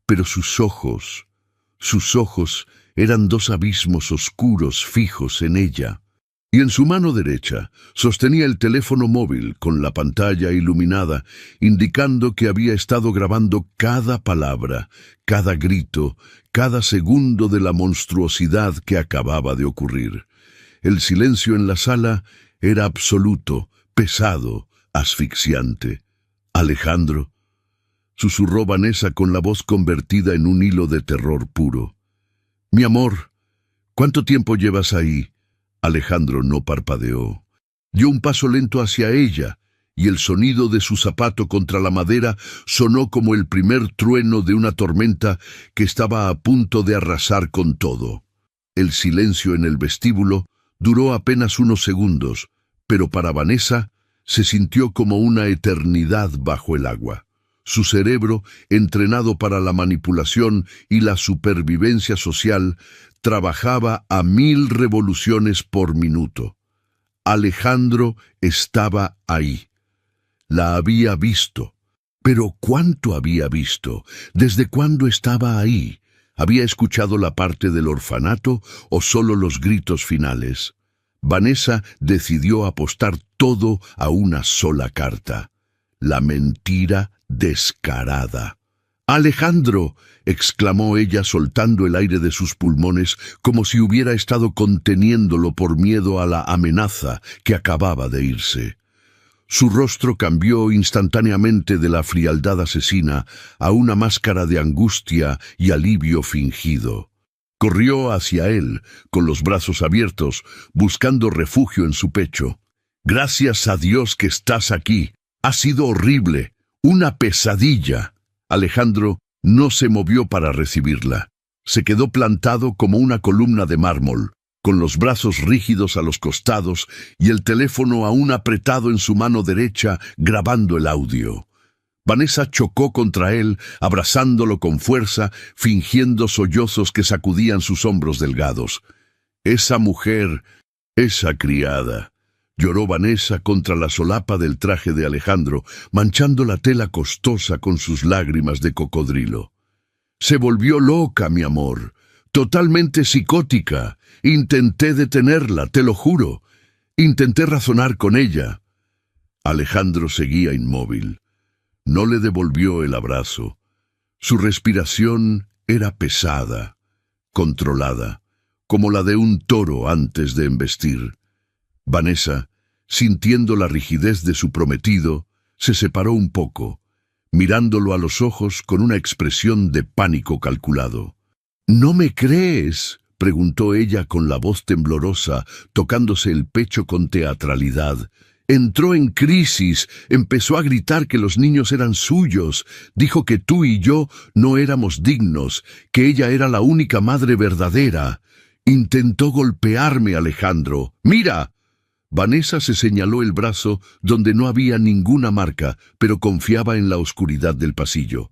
pero sus ojos eran 2 abismos oscuros fijos en ella. Y en su mano derecha sostenía el teléfono móvil con la pantalla iluminada, indicando que había estado grabando cada palabra, cada grito, cada segundo de la monstruosidad que acababa de ocurrir. El silencio en la sala era absoluto, pesado, asfixiante. «Alejandro», susurró Vanessa con la voz convertida en un hilo de terror puro. «Mi amor, ¿cuánto tiempo llevas ahí?» Alejandro no parpadeó. Dio un paso lento hacia ella, y el sonido de su zapato contra la madera sonó como el primer trueno de una tormenta que estaba a punto de arrasar con todo. El silencio en el vestíbulo duró apenas unos segundos, pero para Vanessa se sintió como una eternidad bajo el agua. Su cerebro, entrenado para la manipulación y la supervivencia social, trabajaba a 1000 revoluciones por minuto. Alejandro estaba ahí. La había visto. Pero ¿cuánto había visto? ¿Desde cuándo estaba ahí? ¿Había escuchado la parte del orfanato o solo los gritos finales? Vanessa decidió apostar todo a una sola carta: la mentira descarada. «¡Alejandro!», exclamó ella soltando el aire de sus pulmones como si hubiera estado conteniéndolo por miedo a la amenaza que acababa de irse. Su rostro cambió instantáneamente de la frialdad asesina a una máscara de angustia y alivio fingido. Corrió hacia él, con los brazos abiertos, buscando refugio en su pecho. «Gracias a Dios que estás aquí. Ha sido horrible. Una pesadilla». Alejandro no se movió para recibirla. Se quedó plantado como una columna de mármol, con los brazos rígidos a los costados y el teléfono aún apretado en su mano derecha, grabando el audio. Vanessa chocó contra él, abrazándolo con fuerza, fingiendo sollozos que sacudían sus hombros delgados. «Esa mujer, esa criada», lloró Vanessa contra la solapa del traje de Alejandro, manchando la tela costosa con sus lágrimas de cocodrilo. «Se volvió loca, mi amor, totalmente psicótica. Intenté detenerla, te lo juro. Intenté razonar con ella». Alejandro seguía inmóvil. No le devolvió el abrazo. Su respiración era pesada, controlada, como la de un toro antes de embestir. Vanessa, sintiendo la rigidez de su prometido, se separó un poco, mirándolo a los ojos con una expresión de pánico calculado. «¿No me crees?», preguntó ella con la voz temblorosa, tocándose el pecho con teatralidad. Entró en crisis, empezó a gritar que los niños eran suyos, dijo que tú y yo no éramos dignos, que ella era la única madre verdadera. Intentó golpearme, Alejandro. ¡Mira!». Vanessa se señaló el brazo donde no había ninguna marca, pero confiaba en la oscuridad del pasillo.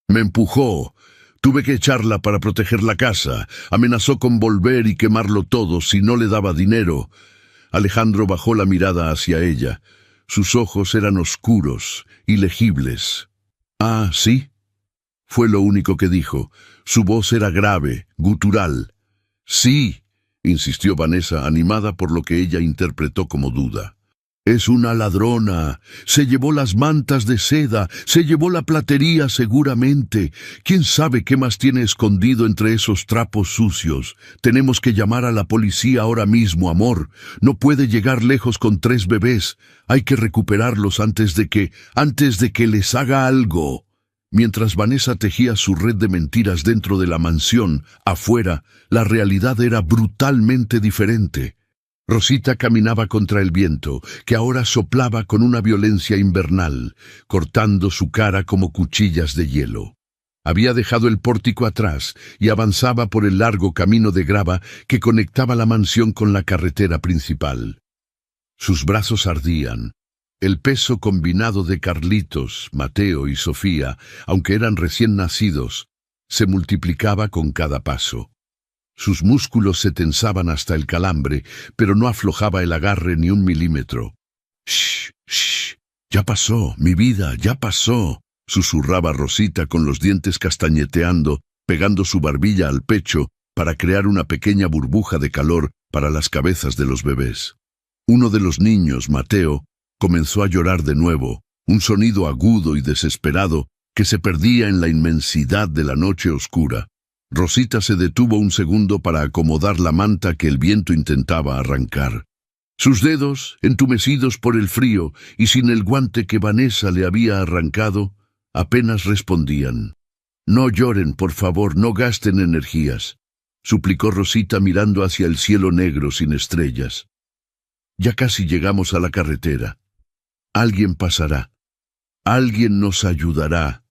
«Me empujó. Tuve que echarla para proteger la casa. Amenazó con volver y quemarlo todo si no le daba dinero». Alejandro bajó la mirada hacia ella. Sus ojos eran oscuros, ilegibles. «Ah, ¿sí?», fue lo único que dijo. Su voz era grave, gutural. «Sí», insistió Vanessa, animada por lo que ella interpretó como duda. «Es una ladrona. Se llevó las mantas de seda, se llevó la platería seguramente. ¿Quién sabe qué más tiene escondido entre esos trapos sucios? Tenemos que llamar a la policía ahora mismo, amor. No puede llegar lejos con 3 bebés. Hay que recuperarlos antes de que les haga algo». Mientras Vanessa tejía su red de mentiras dentro de la mansión, afuera, la realidad era brutalmente diferente. Rosita caminaba contra el viento, que ahora soplaba con una violencia invernal, cortando su cara como cuchillas de hielo. Había dejado el pórtico atrás y avanzaba por el largo camino de grava que conectaba la mansión con la carretera principal. Sus brazos ardían. El peso combinado de Carlitos, Mateo y Sofía, aunque eran recién nacidos, se multiplicaba con cada paso. Sus músculos se tensaban hasta el calambre, pero no aflojaba el agarre ni un milímetro. «Shh, shh, ya pasó, mi vida, ya pasó», susurraba Rosita con los dientes castañeteando, pegando su barbilla al pecho para crear una pequeña burbuja de calor para las cabezas de los bebés. Uno de los niños, Mateo, comenzó a llorar de nuevo, un sonido agudo y desesperado que se perdía en la inmensidad de la noche oscura. Rosita se detuvo un segundo para acomodar la manta que el viento intentaba arrancar. Sus dedos, entumecidos por el frío y sin el guante que Vanessa le había arrancado, apenas respondían. «No lloren, por favor, no gasten energías», suplicó Rosita mirando hacia el cielo negro sin estrellas. «Ya casi llegamos a la carretera. Alguien pasará. Alguien nos ayudará».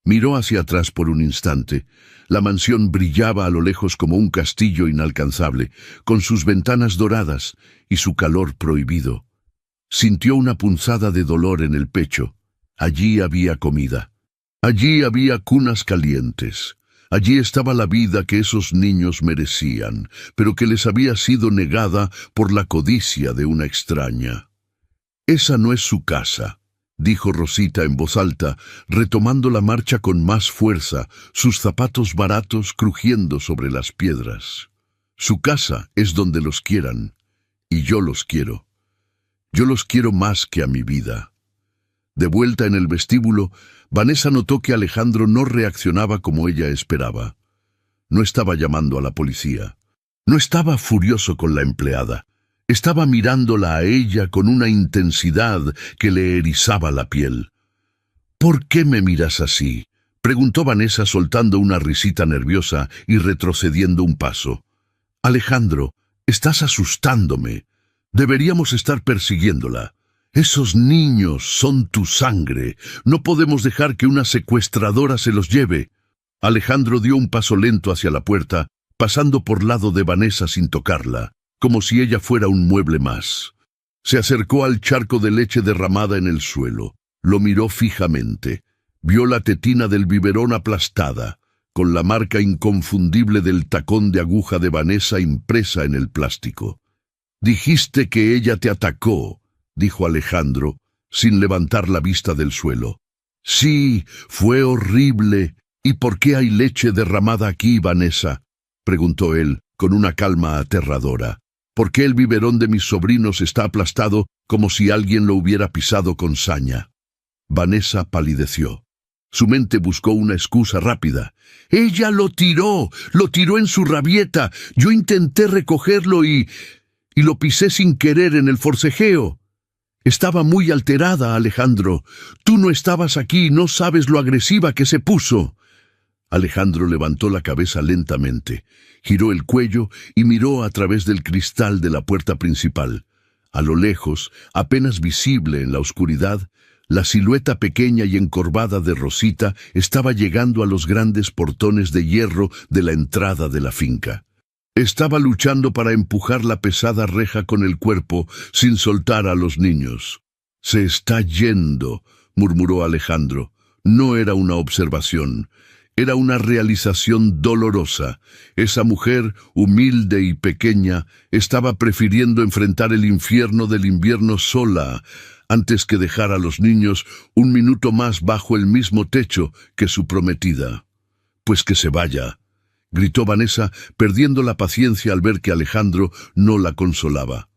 Miró hacia atrás por un instante. La mansión brillaba a lo lejos como un castillo inalcanzable, con sus ventanas doradas y su calor prohibido. Sintió una punzada de dolor en el pecho. Allí había comida. Allí había cunas calientes. Allí estaba la vida que esos niños merecían, pero que les había sido negada por la codicia de una extraña. «Esa no es su casa», dijo Rosita en voz alta, retomando la marcha con más fuerza, sus zapatos baratos crujiendo sobre las piedras. «Su casa es donde los quieran, y yo los quiero. Yo los quiero más que a mi vida». De vuelta en el vestíbulo, Vanessa notó que Alejandro no reaccionaba como ella esperaba. No estaba llamando a la policía. No estaba furioso con la empleada. Estaba mirándola a ella con una intensidad que le erizaba la piel. «¿Por qué me miras así?», preguntó Vanessa soltando una risita nerviosa y retrocediendo un paso. «Alejandro, estás asustándome. Deberíamos estar persiguiéndola. Esos niños son tu sangre. No podemos dejar que una secuestradora se los lleve». Alejandro dio un paso lento hacia la puerta, pasando por lado de Vanessa sin tocarla, como si ella fuera un mueble más. Se acercó al charco de leche derramada en el suelo. Lo miró fijamente. Vio la tetina del biberón aplastada, con la marca inconfundible del tacón de aguja de Vanessa impresa en el plástico. «Dijiste que ella te atacó», dijo Alejandro, sin levantar la vista del suelo. «Sí, fue horrible. ¿Y por qué hay leche derramada aquí, Vanessa?», preguntó él, con una calma aterradora. «¿Por qué el biberón de mis sobrinos está aplastado como si alguien lo hubiera pisado con saña?». Vanessa palideció. Su mente buscó una excusa rápida. «Ella lo tiró en su rabieta. Yo intenté recogerlo y lo pisé sin querer en el forcejeo. Estaba muy alterada, Alejandro. Tú no estabas aquí y no sabes lo agresiva que se puso». Alejandro levantó la cabeza lentamente, giró el cuello y miró a través del cristal de la puerta principal. A lo lejos, apenas visible en la oscuridad, la silueta pequeña y encorvada de Rosita estaba llegando a los grandes portones de hierro de la entrada de la finca. Estaba luchando para empujar la pesada reja con el cuerpo sin soltar a los niños. «Se está yendo», murmuró Alejandro. No era una observación. Era una realización dolorosa. Esa mujer, humilde y pequeña, estaba prefiriendo enfrentar el infierno del invierno sola, antes que dejar a los niños un minuto más bajo el mismo techo que su prometida. «Pues que se vaya», gritó Vanessa, perdiendo la paciencia al ver que Alejandro no la consolaba.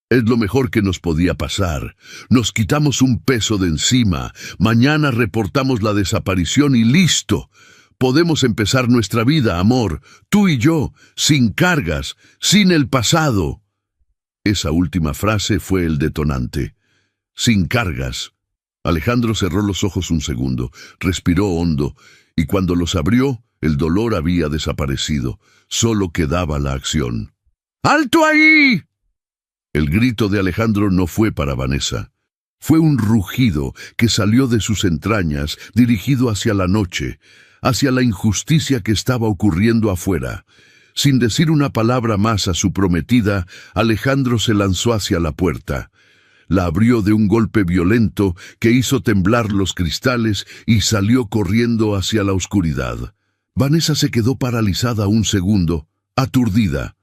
«Es lo mejor que nos podía pasar. Nos quitamos un peso de encima. Mañana reportamos la desaparición y listo. Podemos empezar nuestra vida, amor, tú y yo, sin cargas, sin el pasado». Esa última frase fue el detonante. «Sin cargas». Alejandro cerró los ojos un segundo, respiró hondo, y cuando los abrió, el dolor había desaparecido. Solo quedaba la acción. «¡Alto ahí!». El grito de Alejandro no fue para Vanessa. Fue un rugido que salió de sus entrañas, dirigido hacia la noche, hacia la injusticia que estaba ocurriendo afuera. Sin decir una palabra más a su prometida, Alejandro se lanzó hacia la puerta. La abrió de un golpe violento que hizo temblar los cristales y salió corriendo hacia la oscuridad. Vanessa se quedó paralizada un segundo, aturdida.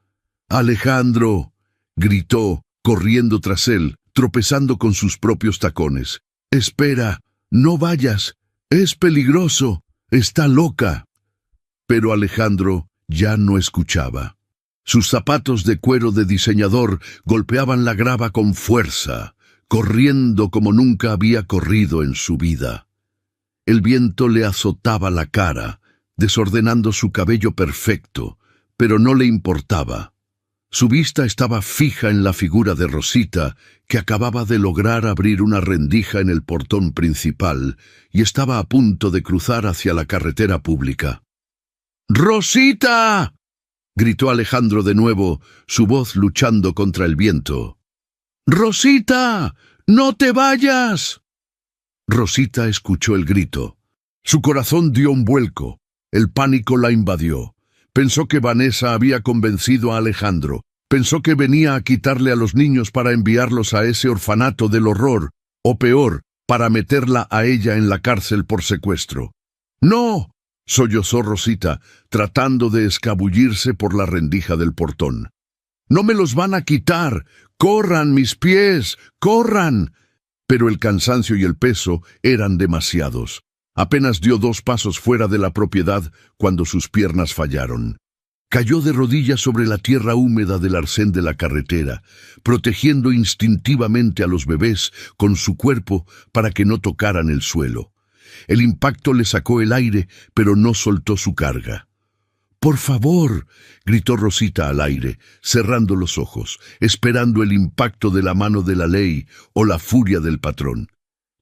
«¡Alejandro!», gritó, corriendo tras él, tropezando con sus propios tacones. «¡Espera! ¡No vayas! ¡Es peligroso! ¡Está loca!». Pero Alejandro ya no escuchaba. Sus zapatos de cuero de diseñador golpeaban la grava con fuerza, corriendo como nunca había corrido en su vida. El viento le azotaba la cara, desordenando su cabello perfecto, pero no le importaba. Su vista estaba fija en la figura de Rosita, que acababa de lograr abrir una rendija en el portón principal y estaba a punto de cruzar hacia la carretera pública. «¡Rosita!», gritó Alejandro de nuevo, su voz luchando contra el viento. «¡Rosita! ¡No te vayas!». Rosita escuchó el grito. Su corazón dio un vuelco. El pánico la invadió. Pensó que Vanessa había convencido a Alejandro. Pensó que venía a quitarle a los niños para enviarlos a ese orfanato del horror, o peor, para meterla a ella en la cárcel por secuestro. «¡No!», sollozó Rosita, tratando de escabullirse por la rendija del portón. «¡No me los van a quitar! ¡Corran, mis pies! ¡Corran!». Pero el cansancio y el peso eran demasiados. Apenas dio 2 pasos fuera de la propiedad cuando sus piernas fallaron. Cayó de rodillas sobre la tierra húmeda del arcén de la carretera, protegiendo instintivamente a los bebés con su cuerpo para que no tocaran el suelo. El impacto le sacó el aire, pero no soltó su carga. «¡Por favor!», gritó Rosita al aire, cerrando los ojos, esperando el impacto de la mano de la ley o la furia del patrón.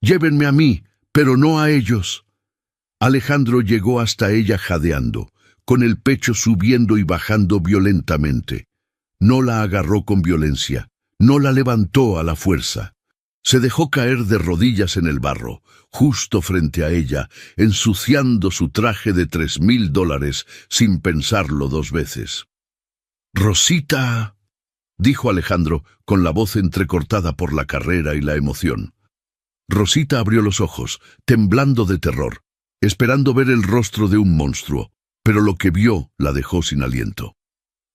«Llévenme a mí, pero no a ellos». Alejandro llegó hasta ella jadeando, con el pecho subiendo y bajando violentamente. No la agarró con violencia, no la levantó a la fuerza. Se dejó caer de rodillas en el barro, justo frente a ella, ensuciando su traje de $3,000 sin pensarlo 2 veces. «Rosita», dijo Alejandro, con la voz entrecortada por la carrera y la emoción. Rosita abrió los ojos, temblando de terror, esperando ver el rostro de un monstruo, pero lo que vio la dejó sin aliento.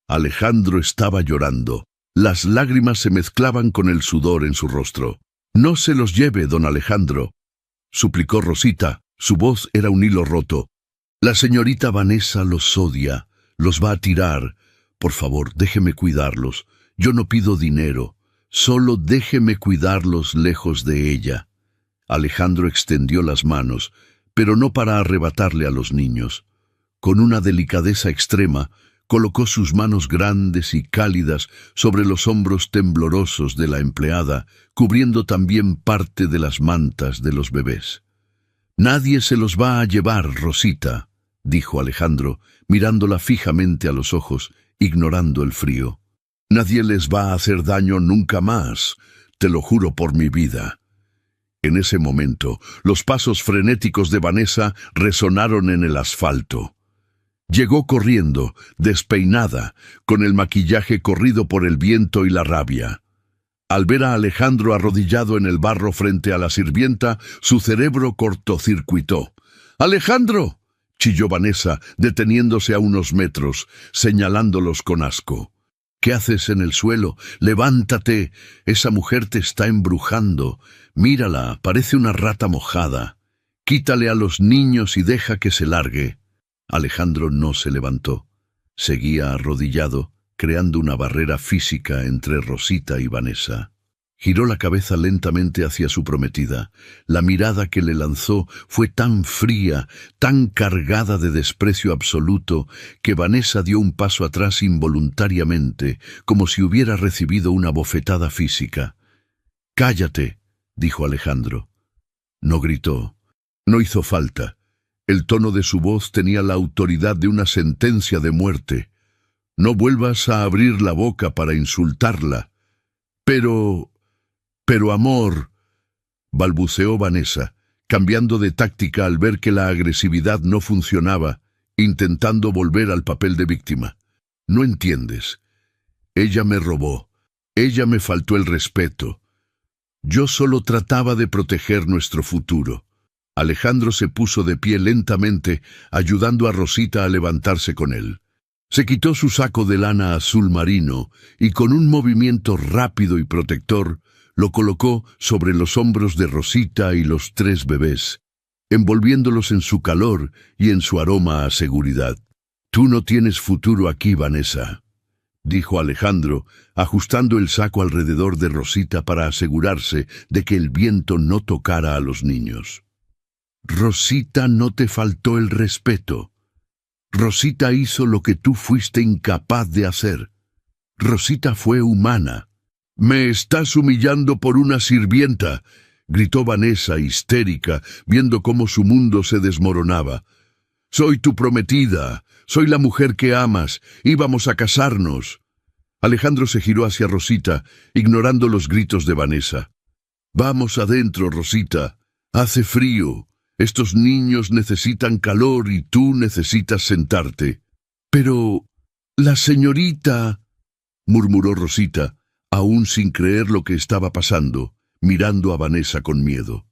Alejandro estaba llorando. Las lágrimas se mezclaban con el sudor en su rostro. «No se los lleve, don Alejandro», suplicó Rosita. Su voz era un hilo roto. «La señorita Vanessa los odia, los va a tirar. Por favor, déjeme cuidarlos. Yo no pido dinero, solo déjeme cuidarlos lejos de ella». Alejandro extendió las manos, pero no para arrebatarle a los niños. Con una delicadeza extrema, colocó sus manos grandes y cálidas sobre los hombros temblorosos de la empleada, cubriendo también parte de las mantas de los bebés. «Nadie se los va a llevar, Rosita», dijo Alejandro, mirándola fijamente a los ojos, ignorando el frío. «Nadie les va a hacer daño nunca más, te lo juro por mi vida». En ese momento, los pasos frenéticos de Vanessa resonaron en el asfalto. Llegó corriendo, despeinada, con el maquillaje corrido por el viento y la rabia. Al ver a Alejandro arrodillado en el barro frente a la sirvienta, su cerebro cortocircuitó. «¡Alejandro!», chilló Vanessa, deteniéndose a unos metros, señalándolos con asco. «¿Qué haces en el suelo? Levántate. Esa mujer te está embrujando. Mírala, parece una rata mojada. Quítale a los niños y deja que se largue». Alejandro no se levantó. Seguía arrodillado, creando una barrera física entre Rosita y Vanessa. Giró la cabeza lentamente hacia su prometida. La mirada que le lanzó fue tan fría, tan cargada de desprecio absoluto, que Vanessa dio un paso atrás involuntariamente, como si hubiera recibido una bofetada física. «Cállate», dijo Alejandro. No gritó. No hizo falta. El tono de su voz tenía la autoridad de una sentencia de muerte. «No vuelvas a abrir la boca para insultarla». Pero amor», balbuceó Vanessa, cambiando de táctica al ver que la agresividad no funcionaba, intentando volver al papel de víctima. «No entiendes. Ella me robó. Ella me faltó el respeto. Yo solo trataba de proteger nuestro futuro». Alejandro se puso de pie lentamente, ayudando a Rosita a levantarse con él. Se quitó su saco de lana azul marino y con un movimiento rápido y protector, lo colocó sobre los hombros de Rosita y los 3 bebés, envolviéndolos en su calor y en su aroma a seguridad. «Tú no tienes futuro aquí, Vanessa», dijo Alejandro, ajustando el saco alrededor de Rosita para asegurarse de que el viento no tocara a los niños. «Rosita no te faltó el respeto. Rosita hizo lo que tú fuiste incapaz de hacer. Rosita fue humana». «Me estás humillando por una sirvienta», gritó Vanessa histérica, viendo cómo su mundo se desmoronaba. «Soy tu prometida, soy la mujer que amas, íbamos a casarnos». Alejandro se giró hacia Rosita, ignorando los gritos de Vanessa. «Vamos adentro, Rosita. Hace frío. Estos niños necesitan calor y tú necesitas sentarte». «Pero la señorita», murmuró Rosita, aún sin creer lo que estaba pasando, mirando a Vanessa con miedo.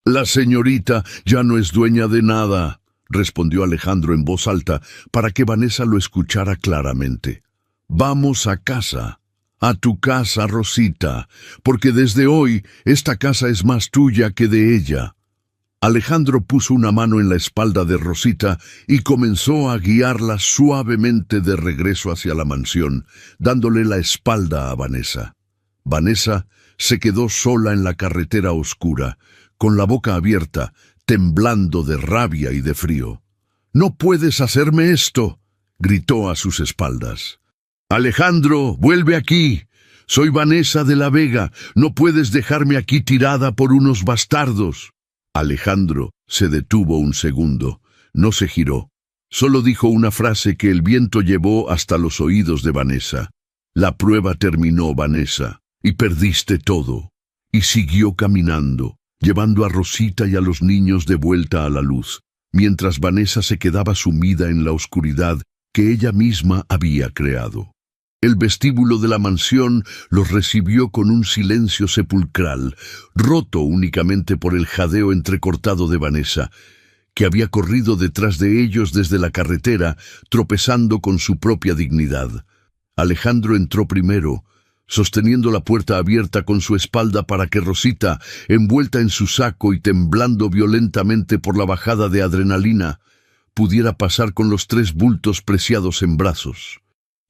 «La señorita ya no es dueña de nada», respondió Alejandro en voz alta para que Vanessa lo escuchara claramente. «Vamos a casa, a tu casa, Rosita, porque desde hoy esta casa es más tuya que de ella». Alejandro puso una mano en la espalda de Rosita y comenzó a guiarla suavemente de regreso hacia la mansión, dándole la espalda a Vanessa. Vanessa se quedó sola en la carretera oscura, con la boca abierta, temblando de rabia y de frío. «¡No puedes hacerme esto!», gritó a sus espaldas. «Alejandro, vuelve aquí. Soy Vanessa de la Vega. No puedes dejarme aquí tirada por unos bastardos». Alejandro se detuvo un segundo, no se giró. Solo dijo una frase que el viento llevó hasta los oídos de Vanessa. «La prueba terminó, Vanessa, y perdiste todo». Y siguió caminando, llevando a Rosita y a los niños de vuelta a la luz, mientras Vanessa se quedaba sumida en la oscuridad que ella misma había creado. El vestíbulo de la mansión los recibió con un silencio sepulcral, roto únicamente por el jadeo entrecortado de Vanessa, que había corrido detrás de ellos desde la carretera, tropezando con su propia dignidad. Alejandro entró primero, sosteniendo la puerta abierta con su espalda para que Rosita, envuelta en su saco y temblando violentamente por la bajada de adrenalina, pudiera pasar con los 3 bultos preciados en brazos.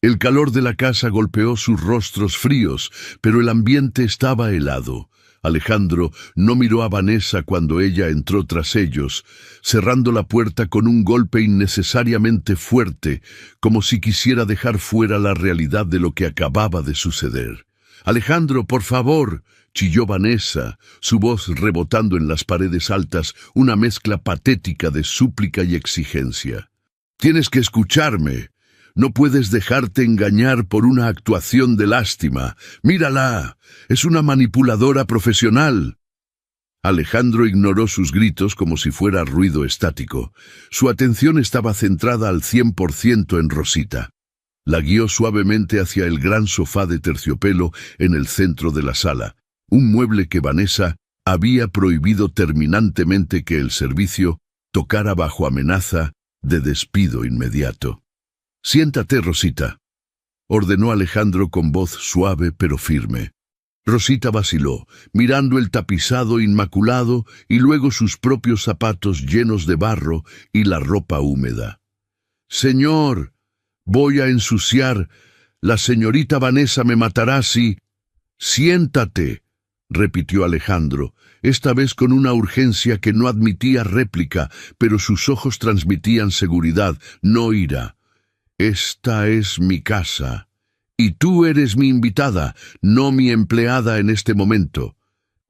El calor de la casa golpeó sus rostros fríos, pero el ambiente estaba helado. Alejandro no miró a Vanessa cuando ella entró tras ellos, cerrando la puerta con un golpe innecesariamente fuerte, como si quisiera dejar fuera la realidad de lo que acababa de suceder. «Alejandro, por favor», chilló Vanessa, su voz rebotando en las paredes altas, una mezcla patética de súplica y exigencia. «Tienes que escucharme. No puedes dejarte engañar por una actuación de lástima. Mírala, es una manipuladora profesional». Alejandro ignoró sus gritos como si fuera ruido estático. Su atención estaba centrada al 100% en Rosita. La guió suavemente hacia el gran sofá de terciopelo en el centro de la sala, un mueble que Vanessa había prohibido terminantemente que el servicio tocara bajo amenaza de despido inmediato. «Siéntate, Rosita», ordenó Alejandro con voz suave pero firme. Rosita vaciló, mirando el tapizado inmaculado y luego sus propios zapatos llenos de barro y la ropa húmeda. «Señor, voy a ensuciar. La señorita Vanessa me matará si...» «Siéntate», repitió Alejandro, esta vez con una urgencia que no admitía réplica, pero sus ojos transmitían seguridad, no ira. «Esta es mi casa, y tú eres mi invitada, no mi empleada en este momento.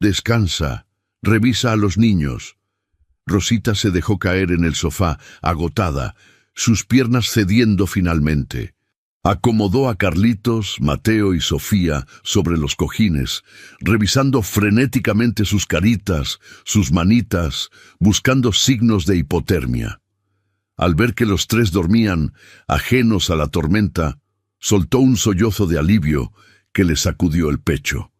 Descansa, revisa a los niños». Rosita se dejó caer en el sofá, agotada, sus piernas cediendo finalmente. Acomodó a Carlitos, Mateo y Sofía sobre los cojines, revisando frenéticamente sus caritas, sus manitas, buscando signos de hipotermia. Al ver que los 3 dormían, ajenos a la tormenta, soltó un sollozo de alivio que le sacudió el pecho.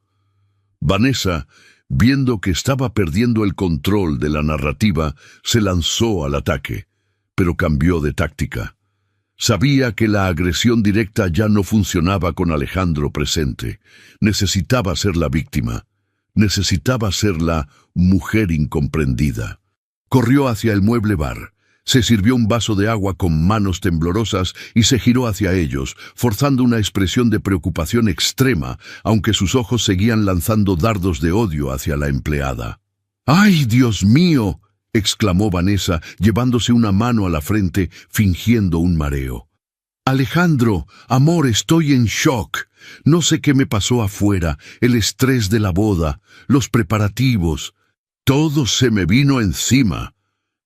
Vanessa, viendo que estaba perdiendo el control de la narrativa, se lanzó al ataque, pero cambió de táctica. Sabía que la agresión directa ya no funcionaba con Alejandro presente. Necesitaba ser la víctima. Necesitaba ser la mujer incomprendida. Corrió hacia el mueble bar. Se sirvió un vaso de agua con manos temblorosas y se giró hacia ellos, forzando una expresión de preocupación extrema, aunque sus ojos seguían lanzando dardos de odio hacia la empleada. «¡Ay, Dios mío!», exclamó Vanessa, llevándose una mano a la frente, fingiendo un mareo. «Alejandro, amor, estoy en shock. No sé qué me pasó afuera, el estrés de la boda, los preparativos. Todo se me vino encima.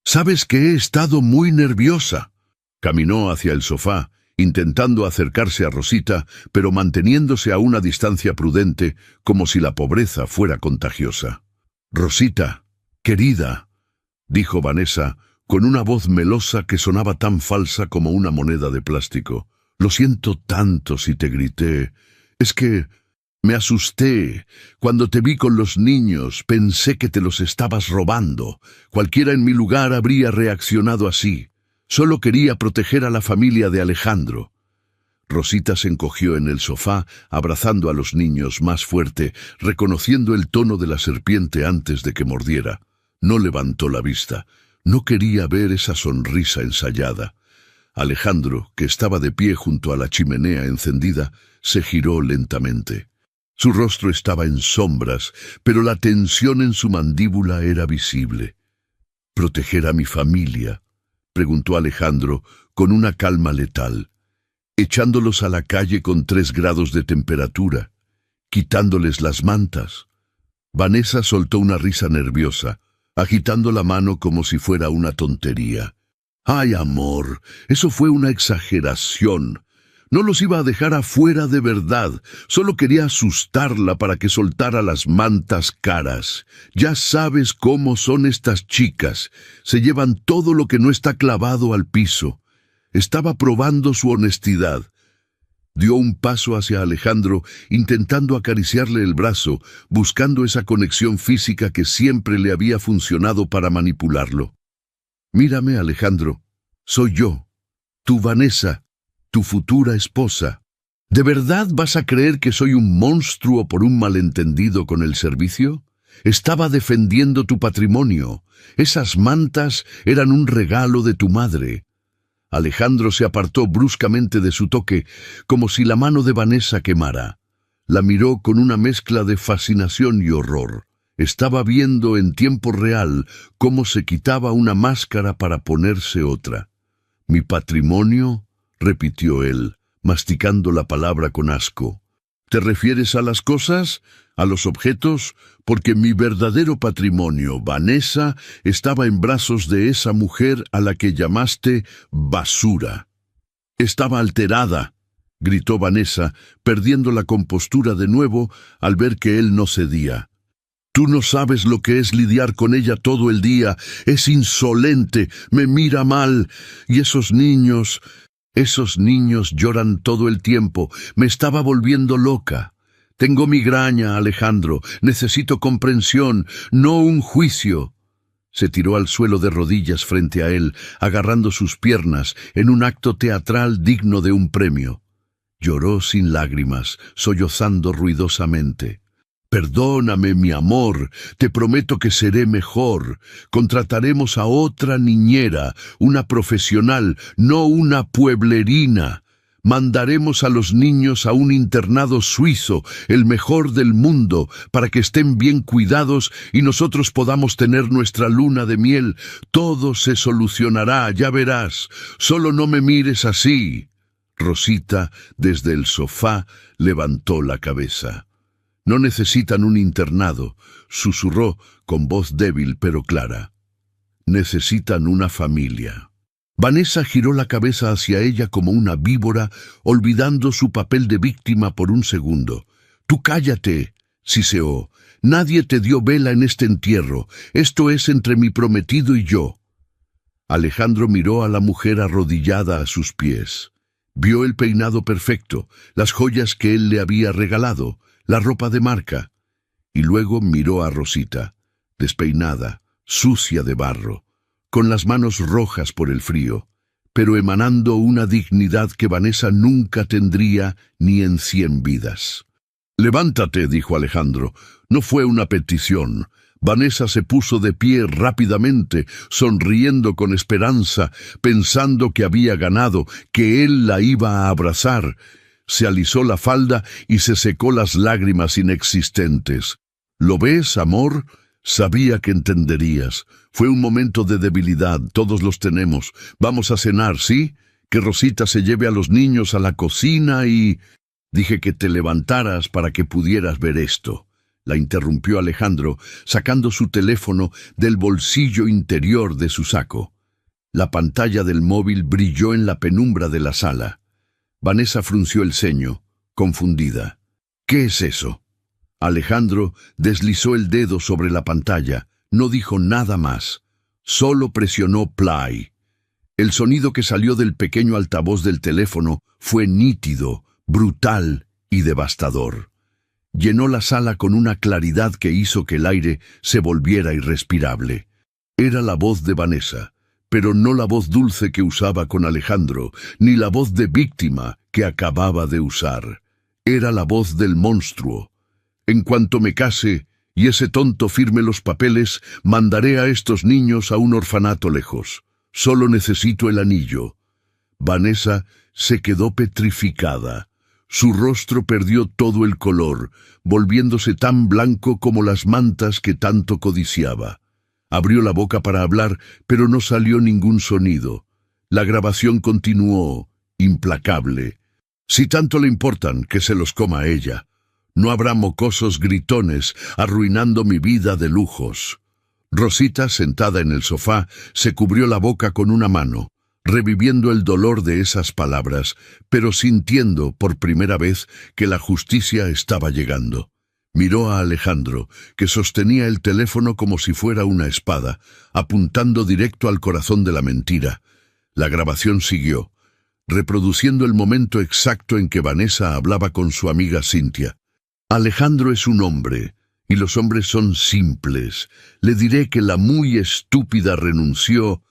Sabes que he estado muy nerviosa». Caminó hacia el sofá, intentando acercarse a Rosita, pero manteniéndose a una distancia prudente, como si la pobreza fuera contagiosa. «Rosita, querida», dijo Vanessa, con una voz melosa que sonaba tan falsa como una moneda de plástico. «Lo siento tanto si te grité. Es que me asusté. Cuando te vi con los niños, pensé que te los estabas robando. Cualquiera en mi lugar habría reaccionado así. Solo quería proteger a la familia de Alejandro». Rosita se encogió en el sofá, abrazando a los niños más fuerte, reconociendo el tono de la serpiente antes de que mordiera. No levantó la vista. No quería ver esa sonrisa ensayada. Alejandro, que estaba de pie junto a la chimenea encendida, se giró lentamente. Su rostro estaba en sombras, pero la tensión en su mandíbula era visible. «¿Proteger a mi familia?», preguntó Alejandro con una calma letal. «¿Echándolos a la calle con 3 grados de temperatura? ¿Quitándoles las mantas?». Vanessa soltó una risa nerviosa, agitando la mano como si fuera una tontería. «Ay, amor, eso fue una exageración. No los iba a dejar afuera de verdad. Solo quería asustarla para que soltara las mantas caras. Ya sabes cómo son estas chicas. Se llevan todo lo que no está clavado al piso. Estaba probando su honestidad». Dio un paso hacia Alejandro, intentando acariciarle el brazo, buscando esa conexión física que siempre le había funcionado para manipularlo. «Mírame, Alejandro. Soy yo, tu Vanessa, tu futura esposa. ¿De verdad vas a creer que soy un monstruo por un malentendido con el servicio? Estaba defendiendo tu patrimonio. Esas mantas eran un regalo de tu madre». Alejandro se apartó bruscamente de su toque, como si la mano de Vanessa quemara. La miró con una mezcla de fascinación y horror. Estaba viendo en tiempo real cómo se quitaba una máscara para ponerse otra. «¿Mi patrimonio?», repitió él, masticando la palabra con asco. «¿Te refieres a las cosas? ¿A los objetos? Porque mi verdadero patrimonio, Vanessa, estaba en brazos de esa mujer a la que llamaste basura». «Estaba alterada», gritó Vanessa, perdiendo la compostura de nuevo al ver que él no cedía. «Tú no sabes lo que es lidiar con ella todo el día. Es insolente, me mira mal. Y esos niños lloran todo el tiempo. Me estaba volviendo loca. Tengo migraña, Alejandro. Necesito comprensión, no un juicio». Se tiró al suelo de rodillas frente a él, agarrando sus piernas en un acto teatral digno de un premio. Lloró sin lágrimas, sollozando ruidosamente. «Perdóname, mi amor, te prometo que seré mejor. Contrataremos a otra niñera, una profesional, no una pueblerina. Mandaremos a los niños a un internado suizo, el mejor del mundo, para que estén bien cuidados y nosotros podamos tener nuestra luna de miel. Todo se solucionará, ya verás. Solo no me mires así». Rosita, desde el sofá, levantó la cabeza. «No necesitan un internado», susurró con voz débil pero clara. «Necesitan una familia». Vanessa giró la cabeza hacia ella como una víbora, olvidando su papel de víctima por un segundo. «Tú cállate», siseó. «Nadie te dio vela en este entierro. Esto es entre mi prometido y yo». Alejandro miró a la mujer arrodillada a sus pies. Vio el peinado perfecto, las joyas que él le había regalado, la ropa de marca, y luego miró a Rosita, despeinada, sucia de barro, con las manos rojas por el frío, pero emanando una dignidad que Vanessa nunca tendría ni en 100 vidas. «Levántate», dijo Alejandro. No fue una petición. Vanessa se puso de pie rápidamente, sonriendo con esperanza, pensando que había ganado, que él la iba a abrazar. Se alisó la falda y se secó las lágrimas inexistentes. «¿Lo ves, amor? Sabía que entenderías. Fue un momento de debilidad, todos los tenemos. Vamos a cenar, ¿sí? Que Rosita se lleve a los niños a la cocina y...» «Dije que te levantaras para que pudieras ver esto», la interrumpió Alejandro, sacando su teléfono del bolsillo interior de su saco. La pantalla del móvil brilló en la penumbra de la sala. Vanessa frunció el ceño, confundida. «¿Qué es eso?» Alejandro deslizó el dedo sobre la pantalla. No dijo nada más. Solo presionó play. El sonido que salió del pequeño altavoz del teléfono fue nítido, brutal y devastador. Llenó la sala con una claridad que hizo que el aire se volviera irrespirable. Era la voz de Vanessa, pero no la voz dulce que usaba con Alejandro, ni la voz de víctima que acababa de usar. Era la voz del monstruo. «En cuanto me case y ese tonto firme los papeles, mandaré a estos niños a un orfanato lejos. Solo necesito el anillo». Vanessa se quedó petrificada. Su rostro perdió todo el color, volviéndose tan blanco como las mantas que tanto codiciaba. Abrió la boca para hablar, pero no salió ningún sonido. La grabación continuó, implacable. «Si tanto le importan, que se los coma ella. No habrá mocosos gritones arruinando mi vida de lujos». Rosita, sentada en el sofá, se cubrió la boca con una mano, reviviendo el dolor de esas palabras, pero sintiendo por primera vez que la justicia estaba llegando. Miró a Alejandro, que sostenía el teléfono como si fuera una espada, apuntando directo al corazón de la mentira. La grabación siguió. reproduciendo el momento exacto en que Vanessa hablaba con su amiga Cynthia. Alejandro es un hombre, y los hombres son simples. Le diré que la muy estúpida renunció.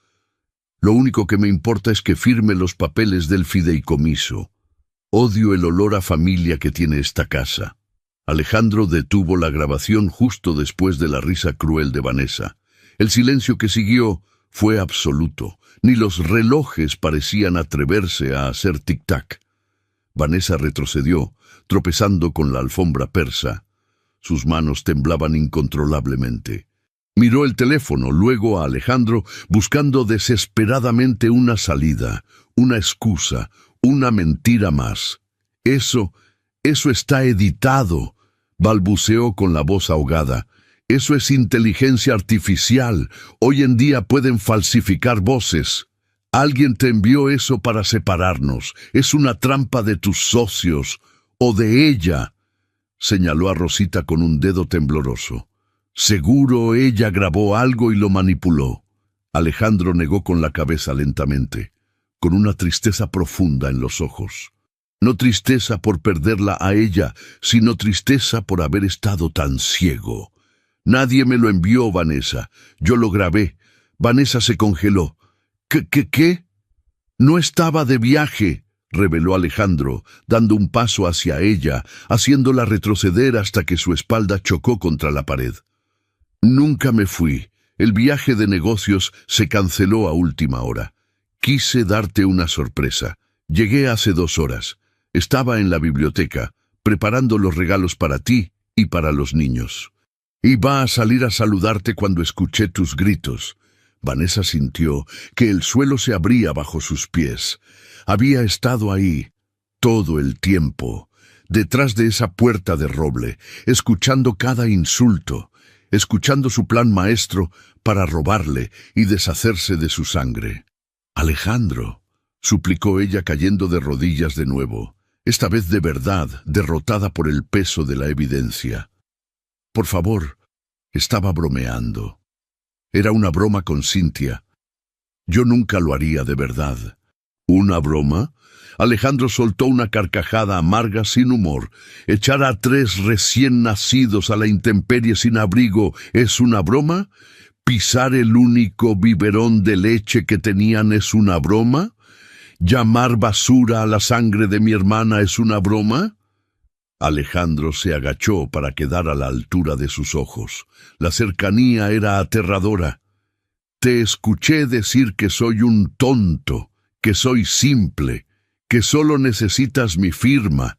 Lo único que me importa es que firme los papeles del fideicomiso. Odio el olor a familia que tiene esta casa. Alejandro detuvo la grabación justo después de la risa cruel de Vanessa. El silencio que siguió fue absoluto. Ni los relojes parecían atreverse a hacer tic-tac. Vanessa retrocedió, tropezando con la alfombra persa. Sus manos temblaban incontrolablemente. Miró el teléfono, luego a Alejandro, buscando desesperadamente una salida, una excusa, una mentira más. Eso está editado, balbuceó con la voz ahogada. Eso es inteligencia artificial. Hoy en día pueden falsificar voces. Alguien te envió eso para separarnos. Es una trampa de tus socios, o de ella. Señaló a Rosita con un dedo tembloroso. Seguro ella grabó algo y lo manipuló. Alejandro negó con la cabeza lentamente, con una tristeza profunda en los ojos. No tristeza por perderla a ella, sino tristeza por haber estado tan ciego. Nadie me lo envió, Vanessa. Yo lo grabé. Vanessa se congeló. ¿Qué? No estaba de viaje, reveló Alejandro, dando un paso hacia ella, haciéndola retroceder hasta que su espalda chocó contra la pared. Nunca me fui. El viaje de negocios se canceló a última hora. Quise darte una sorpresa. Llegué hace 2 horas. Estaba en la biblioteca, preparando los regalos para ti y para los niños. Iba a salir a saludarte cuando escuché tus gritos. Vanessa sintió que el suelo se abría bajo sus pies. Había estado ahí todo el tiempo, detrás de esa puerta de roble, escuchando cada insulto, escuchando su plan maestro para robarle y deshacerse de su sangre. Alejandro, suplicó ella cayendo de rodillas de nuevo, esta vez de verdad, derrotada por el peso de la evidencia. Por favor, estaba bromeando. Era una broma con Cynthia. Yo nunca lo haría de verdad. ¿Una broma? Alejandro soltó una carcajada amarga sin humor. ¿Echar a 3 recién nacidos a la intemperie sin abrigo es una broma? ¿Pisar el único biberón de leche que tenían es una broma? ¿Llamar basura a la sangre de mi hermana es una broma? Alejandro se agachó para quedar a la altura de sus ojos. La cercanía era aterradora. Te escuché decir que soy un tonto, que soy simple, que solo necesitas mi firma.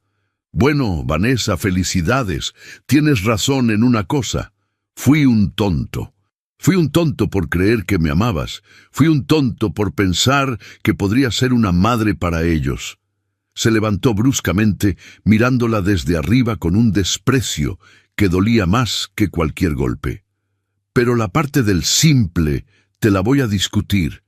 Bueno, Vanessa, felicidades. Tienes razón en una cosa. Fui un tonto. Fui un tonto por creer que me amabas. Fui un tonto por pensar que podría ser una madre para ellos. Se levantó bruscamente, mirándola desde arriba con un desprecio que dolía más que cualquier golpe. Pero la parte del simple te la voy a discutir,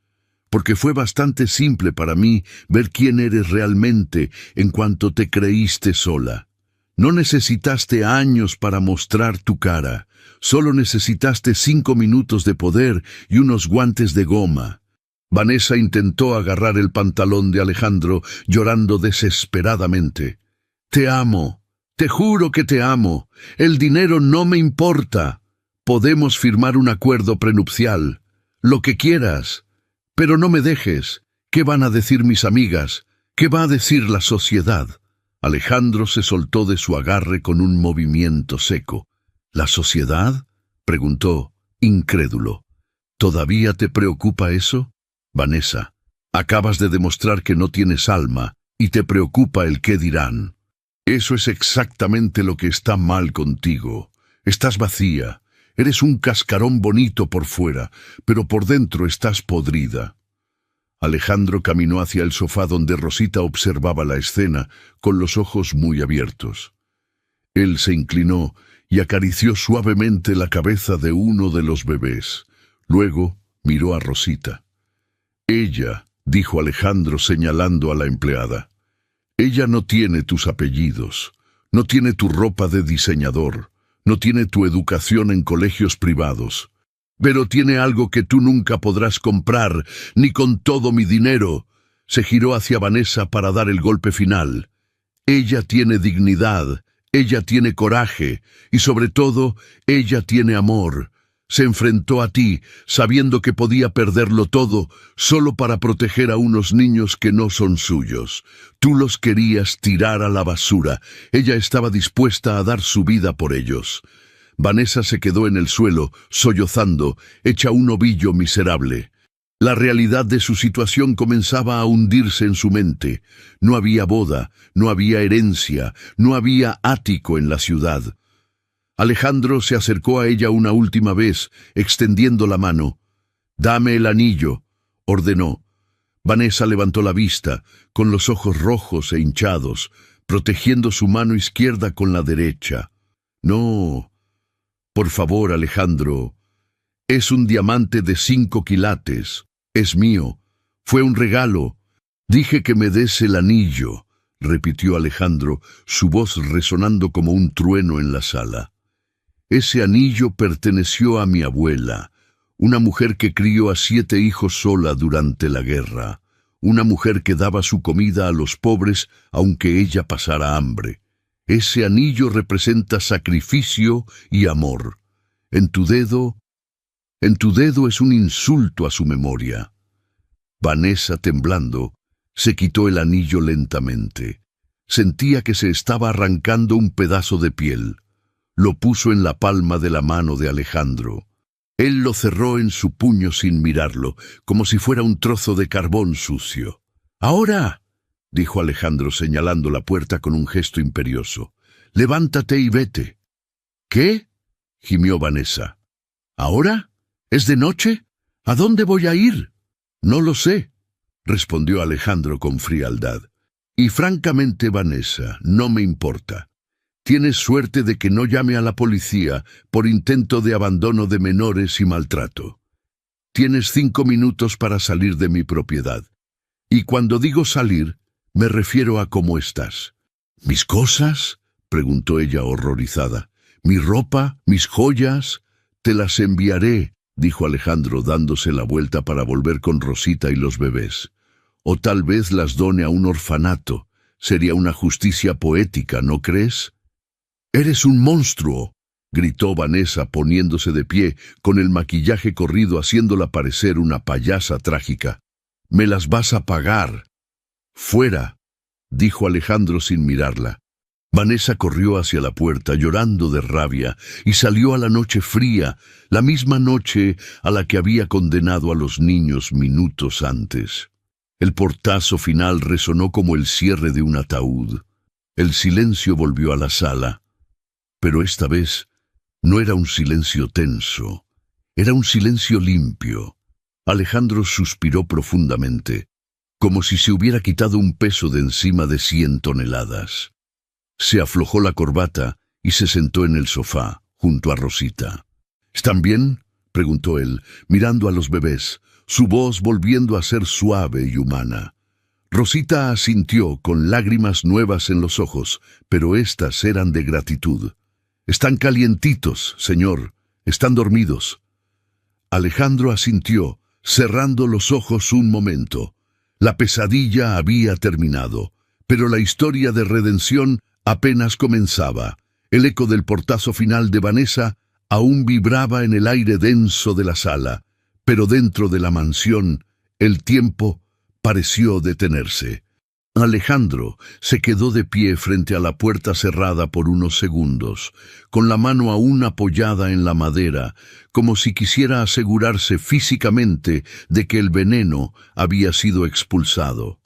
porque fue bastante simple para mí ver quién eres realmente en cuanto te creíste sola. No necesitaste años para mostrar tu cara, solo necesitaste 5 minutos de poder y unos guantes de goma. Vanessa intentó agarrar el pantalón de Alejandro, llorando desesperadamente. Te amo, te juro que te amo. El dinero no me importa. Podemos firmar un acuerdo prenupcial, lo que quieras. Pero no me dejes. ¿Qué van a decir mis amigas? ¿Qué va a decir la sociedad? Alejandro se soltó de su agarre con un movimiento seco. ¿La sociedad?, preguntó, incrédulo. ¿Todavía te preocupa eso? Vanessa, acabas de demostrar que no tienes alma y te preocupa el qué dirán. Eso es exactamente lo que está mal contigo. Estás vacía. Eres un cascarón bonito por fuera, pero por dentro estás podrida. Alejandro caminó hacia el sofá donde Rosita observaba la escena, con los ojos muy abiertos. Él se inclinó y acarició suavemente la cabeza de uno de los bebés. Luego miró a Rosita. Ella, dijo Alejandro señalando a la empleada, ella no tiene tus apellidos, no tiene tu ropa de diseñador, no tiene tu educación en colegios privados, pero tiene algo que tú nunca podrás comprar, ni con todo mi dinero. Se giró hacia Vanessa para dar el golpe final. Ella tiene dignidad, ella tiene coraje y sobre todo, ella tiene amor. Se enfrentó a ti, sabiendo que podía perderlo todo, solo para proteger a unos niños que no son suyos. Tú los querías tirar a la basura. Ella estaba dispuesta a dar su vida por ellos. Vanessa se quedó en el suelo, sollozando, hecha un ovillo miserable. La realidad de su situación comenzaba a hundirse en su mente. No había boda, no había herencia, no había ático en la ciudad. Alejandro se acercó a ella una última vez, extendiendo la mano. «Dame el anillo», ordenó. Vanessa levantó la vista, con los ojos rojos e hinchados, protegiendo su mano izquierda con la derecha. «No, por favor, Alejandro. Es un diamante de 5 quilates. Es mío. Fue un regalo. Dije que me des el anillo», repitió Alejandro, su voz resonando como un trueno en la sala. «Ese anillo perteneció a mi abuela, una mujer que crió a 7 hijos sola durante la guerra, una mujer que daba su comida a los pobres aunque ella pasara hambre. Ese anillo representa sacrificio y amor. En tu dedo es un insulto a su memoria». Vanessa, temblando, se quitó el anillo lentamente. Sentía que se estaba arrancando un pedazo de piel. Lo puso en la palma de la mano de Alejandro. Él lo cerró en su puño sin mirarlo, como si fuera un trozo de carbón sucio. «Ahora», dijo Alejandro señalando la puerta con un gesto imperioso, «levántate y vete». «¿Qué?», gimió Vanessa. «¿Ahora? ¿Es de noche? ¿A dónde voy a ir?» «No lo sé», respondió Alejandro con frialdad. «Y francamente, Vanessa, no me importa. Tienes suerte de que no llame a la policía por intento de abandono de menores y maltrato. Tienes 5 minutos para salir de mi propiedad. Y cuando digo salir, me refiero a cómo estás». «¿Mis cosas?», preguntó ella horrorizada. «¿Mi ropa? ¿Mis joyas?» «Te las enviaré», dijo Alejandro dándose la vuelta para volver con Rosita y los bebés. «O tal vez las done a un orfanato. Sería una justicia poética, ¿no crees?» «¡Eres un monstruo!», gritó Vanessa poniéndose de pie, con el maquillaje corrido haciéndola parecer una payasa trágica. «Me las vas a pagar». «Fuera», dijo Alejandro sin mirarla. Vanessa corrió hacia la puerta llorando de rabia y salió a la noche fría, la misma noche a la que había condenado a los niños minutos antes. El portazo final resonó como el cierre de un ataúd. El silencio volvió a la sala. Pero esta vez no era un silencio tenso, era un silencio limpio. Alejandro suspiró profundamente, como si se hubiera quitado un peso de encima de 100 toneladas. Se aflojó la corbata y se sentó en el sofá, junto a Rosita. «¿Están bien?», preguntó él, mirando a los bebés, su voz volviendo a ser suave y humana. Rosita asintió con lágrimas nuevas en los ojos, pero éstas eran de gratitud. «Están calientitos, señor. Están dormidos». Alejandro asintió, cerrando los ojos un momento. La pesadilla había terminado, pero la historia de redención apenas comenzaba. El eco del portazo final de Vanessa aún vibraba en el aire denso de la sala, pero dentro de la mansión el tiempo pareció detenerse. Alejandro se quedó de pie frente a la puerta cerrada por unos segundos, con la mano aún apoyada en la madera, como si quisiera asegurarse físicamente de que el veneno había sido expulsado.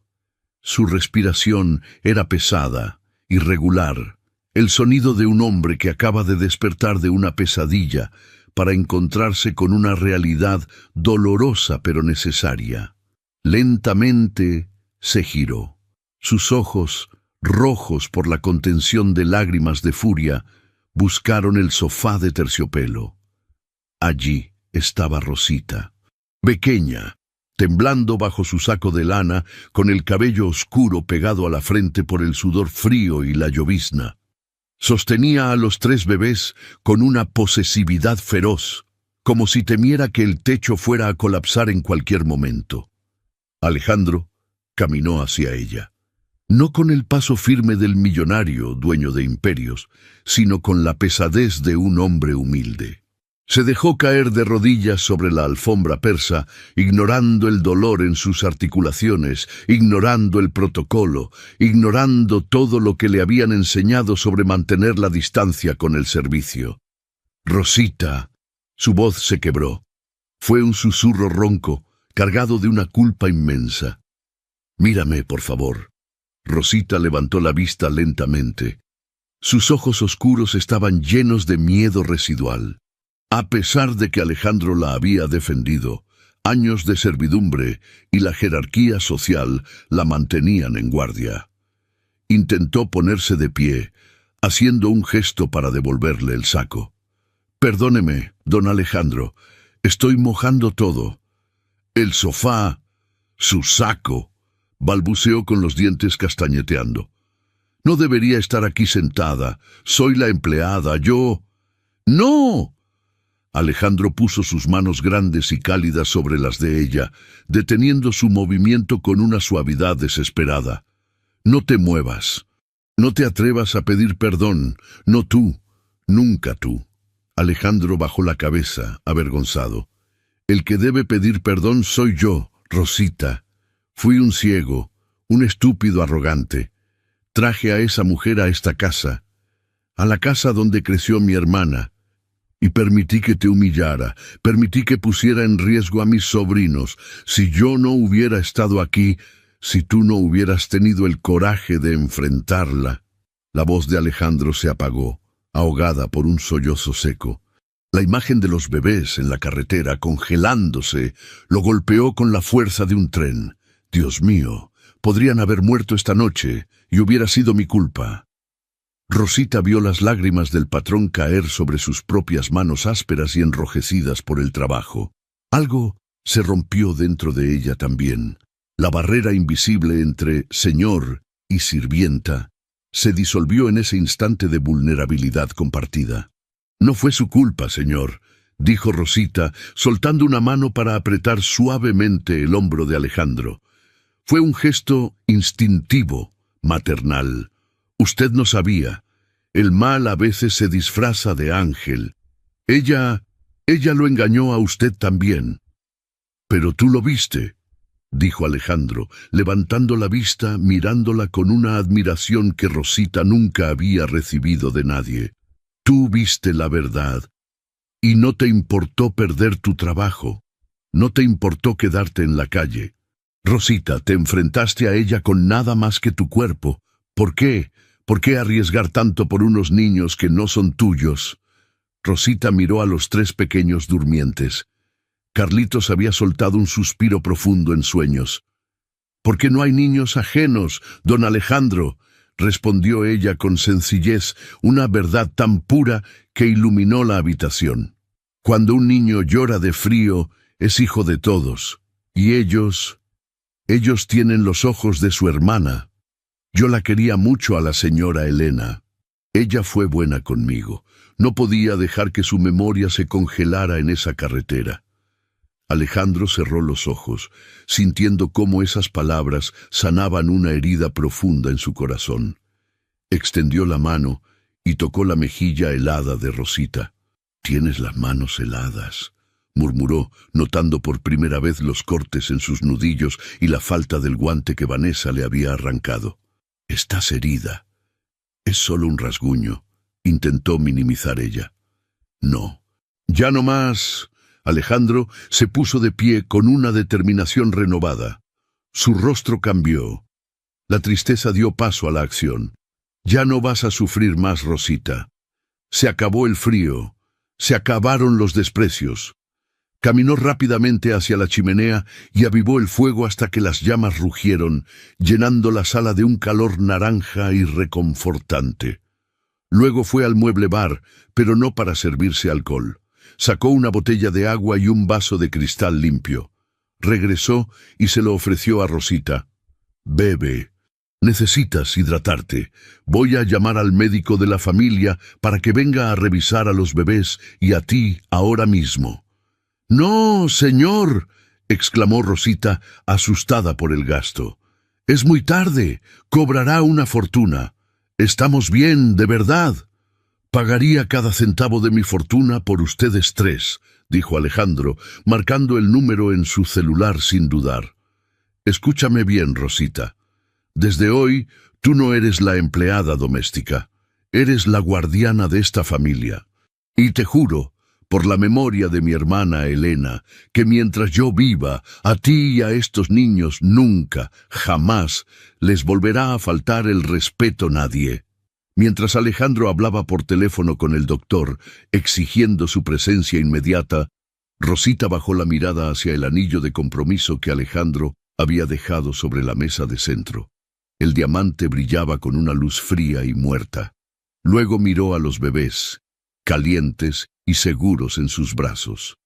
Su respiración era pesada, irregular, el sonido de un hombre que acaba de despertar de una pesadilla para encontrarse con una realidad dolorosa pero necesaria. Lentamente se giró. Sus ojos, rojos por la contención de lágrimas de furia, buscaron el sofá de terciopelo. Allí estaba Rosita, pequeña, temblando bajo su saco de lana, con el cabello oscuro pegado a la frente por el sudor frío y la llovizna. Sostenía a los 3 bebés con una posesividad feroz, como si temiera que el techo fuera a colapsar en cualquier momento. Alejandro Caminó hacia ella, no con el paso firme del millonario, dueño de imperios, sino con la pesadez de un hombre humilde. Se dejó caer de rodillas sobre la alfombra persa, ignorando el dolor en sus articulaciones, ignorando el protocolo, ignorando todo lo que le habían enseñado sobre mantener la distancia con el servicio. Rosita. Su voz se quebró. Fue un susurro ronco, cargado de una culpa inmensa. Mírame, por favor. Rosita levantó la vista lentamente. Sus ojos oscuros estaban llenos de miedo residual. A pesar de que Alejandro la había defendido, años de servidumbre y la jerarquía social la mantenían en guardia. Intentó ponerse de pie, haciendo un gesto para devolverle el saco. «Perdóneme, don Alejandro, estoy mojando todo. El sofá, su saco», balbuceó con los dientes castañeteando. «No debería estar aquí sentada. Soy la empleada. Yo...» «¡No!». Alejandro puso sus manos grandes y cálidas sobre las de ella, deteniendo su movimiento con una suavidad desesperada. «No te muevas. No te atrevas a pedir perdón. No tú. Nunca tú». Alejandro bajó la cabeza, avergonzado. «El que debe pedir perdón soy yo, Rosita. Fui un ciego, un estúpido arrogante. Traje a esa mujer a esta casa, a la casa donde creció mi hermana, y permití que te humillara, permití que pusiera en riesgo a mis sobrinos. Si yo no hubiera estado aquí, si tú no hubieras tenido el coraje de enfrentarla». La voz de Alejandro se apagó, ahogada por un sollozo seco. La imagen de los bebés en la carretera, congelándose, lo golpeó con la fuerza de un tren. «Dios mío, podrían haber muerto esta noche, y hubiera sido mi culpa». Rosita vio las lágrimas del patrón caer sobre sus propias manos ásperas y enrojecidas por el trabajo. Algo se rompió dentro de ella también. La barrera invisible entre señor y sirvienta se disolvió en ese instante de vulnerabilidad compartida. «No fue su culpa, señor», dijo Rosita, soltando una mano para apretar suavemente el hombro de Alejandro. «Fue un gesto instintivo, maternal. Usted no sabía. El mal a veces se disfraza de ángel. Ella lo engañó a usted también». «Pero tú lo viste», dijo Alejandro, levantando la vista, mirándola con una admiración que Rosita nunca había recibido de nadie. «Tú viste la verdad, y no te importó perder tu trabajo. No te importó quedarte en la calle. Rosita, te enfrentaste a ella con nada más que tu cuerpo. ¿Por qué? ¿Por qué arriesgar tanto por unos niños que no son tuyos?» Rosita miró a los 3 pequeños durmientes. Carlitos había soltado un suspiro profundo en sueños. «¿Por qué no hay niños ajenos, don Alejandro?», respondió ella con sencillez, una verdad tan pura que iluminó la habitación. «Cuando un niño llora de frío, es hijo de todos. Y ellos tienen los ojos de su hermana. Yo la quería mucho a la señora Elena. Ella fue buena conmigo. No podía dejar que su memoria se congelara en esa carretera». Alejandro cerró los ojos, sintiendo cómo esas palabras sanaban una herida profunda en su corazón. Extendió la mano y tocó la mejilla helada de Rosita. «Tienes las manos heladas», murmuró, notando por primera vez los cortes en sus nudillos y la falta del guante que Vanessa le había arrancado. «Estás herida». «Es solo un rasguño», intentó minimizar ella. «No. Ya no más». Alejandro se puso de pie con una determinación renovada. Su rostro cambió. La tristeza dio paso a la acción. «Ya no vas a sufrir más, Rosita. Se acabó el frío. Se acabaron los desprecios». Caminó rápidamente hacia la chimenea y avivó el fuego hasta que las llamas rugieron, llenando la sala de un calor naranja y reconfortante. Luego fue al mueble bar, pero no para servirse alcohol. Sacó una botella de agua y un vaso de cristal limpio. Regresó y se lo ofreció a Rosita. «Bebe. Necesitas hidratarte. Voy a llamar al médico de la familia para que venga a revisar a los bebés y a ti ahora mismo». «No, señor», exclamó Rosita, asustada por el gasto. Es muy tarde. Cobrará una fortuna. Estamos bien, de verdad. Pagaría cada centavo de mi fortuna por ustedes tres, dijo Alejandro, marcando el número en su celular sin dudar. Escúchame bien, Rosita. Desde hoy, tú no eres la empleada doméstica. Eres la guardiana de esta familia. Y te juro, por la memoria de mi hermana Elena, que mientras yo viva, a ti y a estos niños nunca, jamás, les volverá a faltar el respeto nadie. Mientras Alejandro hablaba por teléfono con el doctor, exigiendo su presencia inmediata, Rosita bajó la mirada hacia el anillo de compromiso que Alejandro había dejado sobre la mesa de centro. El diamante brillaba con una luz fría y muerta. Luego miró a los bebés, calientes y seguros en sus brazos.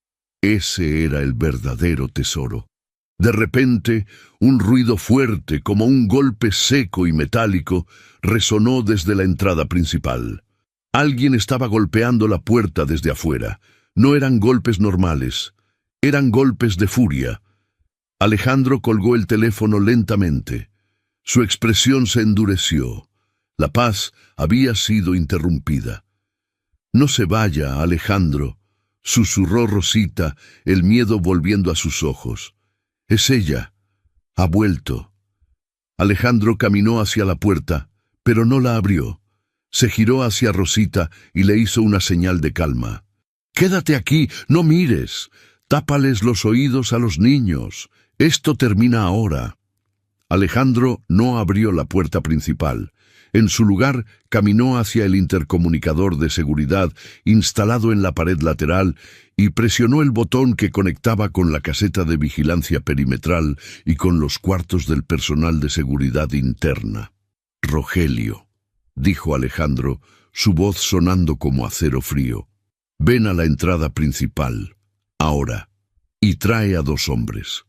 Ese era el verdadero tesoro. De repente, un ruido fuerte, como un golpe seco y metálico, resonó desde la entrada principal. Alguien estaba golpeando la puerta desde afuera. No eran golpes normales, eran golpes de furia. Alejandro colgó el teléfono lentamente. Su expresión se endureció. La paz había sido interrumpida. «No se vaya, Alejandro», susurró Rosita, el miedo volviendo a sus ojos. «Es ella. Ha vuelto». Alejandro caminó hacia la puerta, pero no la abrió. Se giró hacia Rosita y le hizo una señal de calma. «Quédate aquí, no mires. Tápales los oídos a los niños. Esto termina ahora». Alejandro no abrió la puerta principal. En su lugar, caminó hacia el intercomunicador de seguridad instalado en la pared lateral y presionó el botón que conectaba con la caseta de vigilancia perimetral y con los cuartos del personal de seguridad interna. «Rogelio», dijo Alejandro, su voz sonando como acero frío. «Ven a la entrada principal, ahora, y trae a 2 hombres».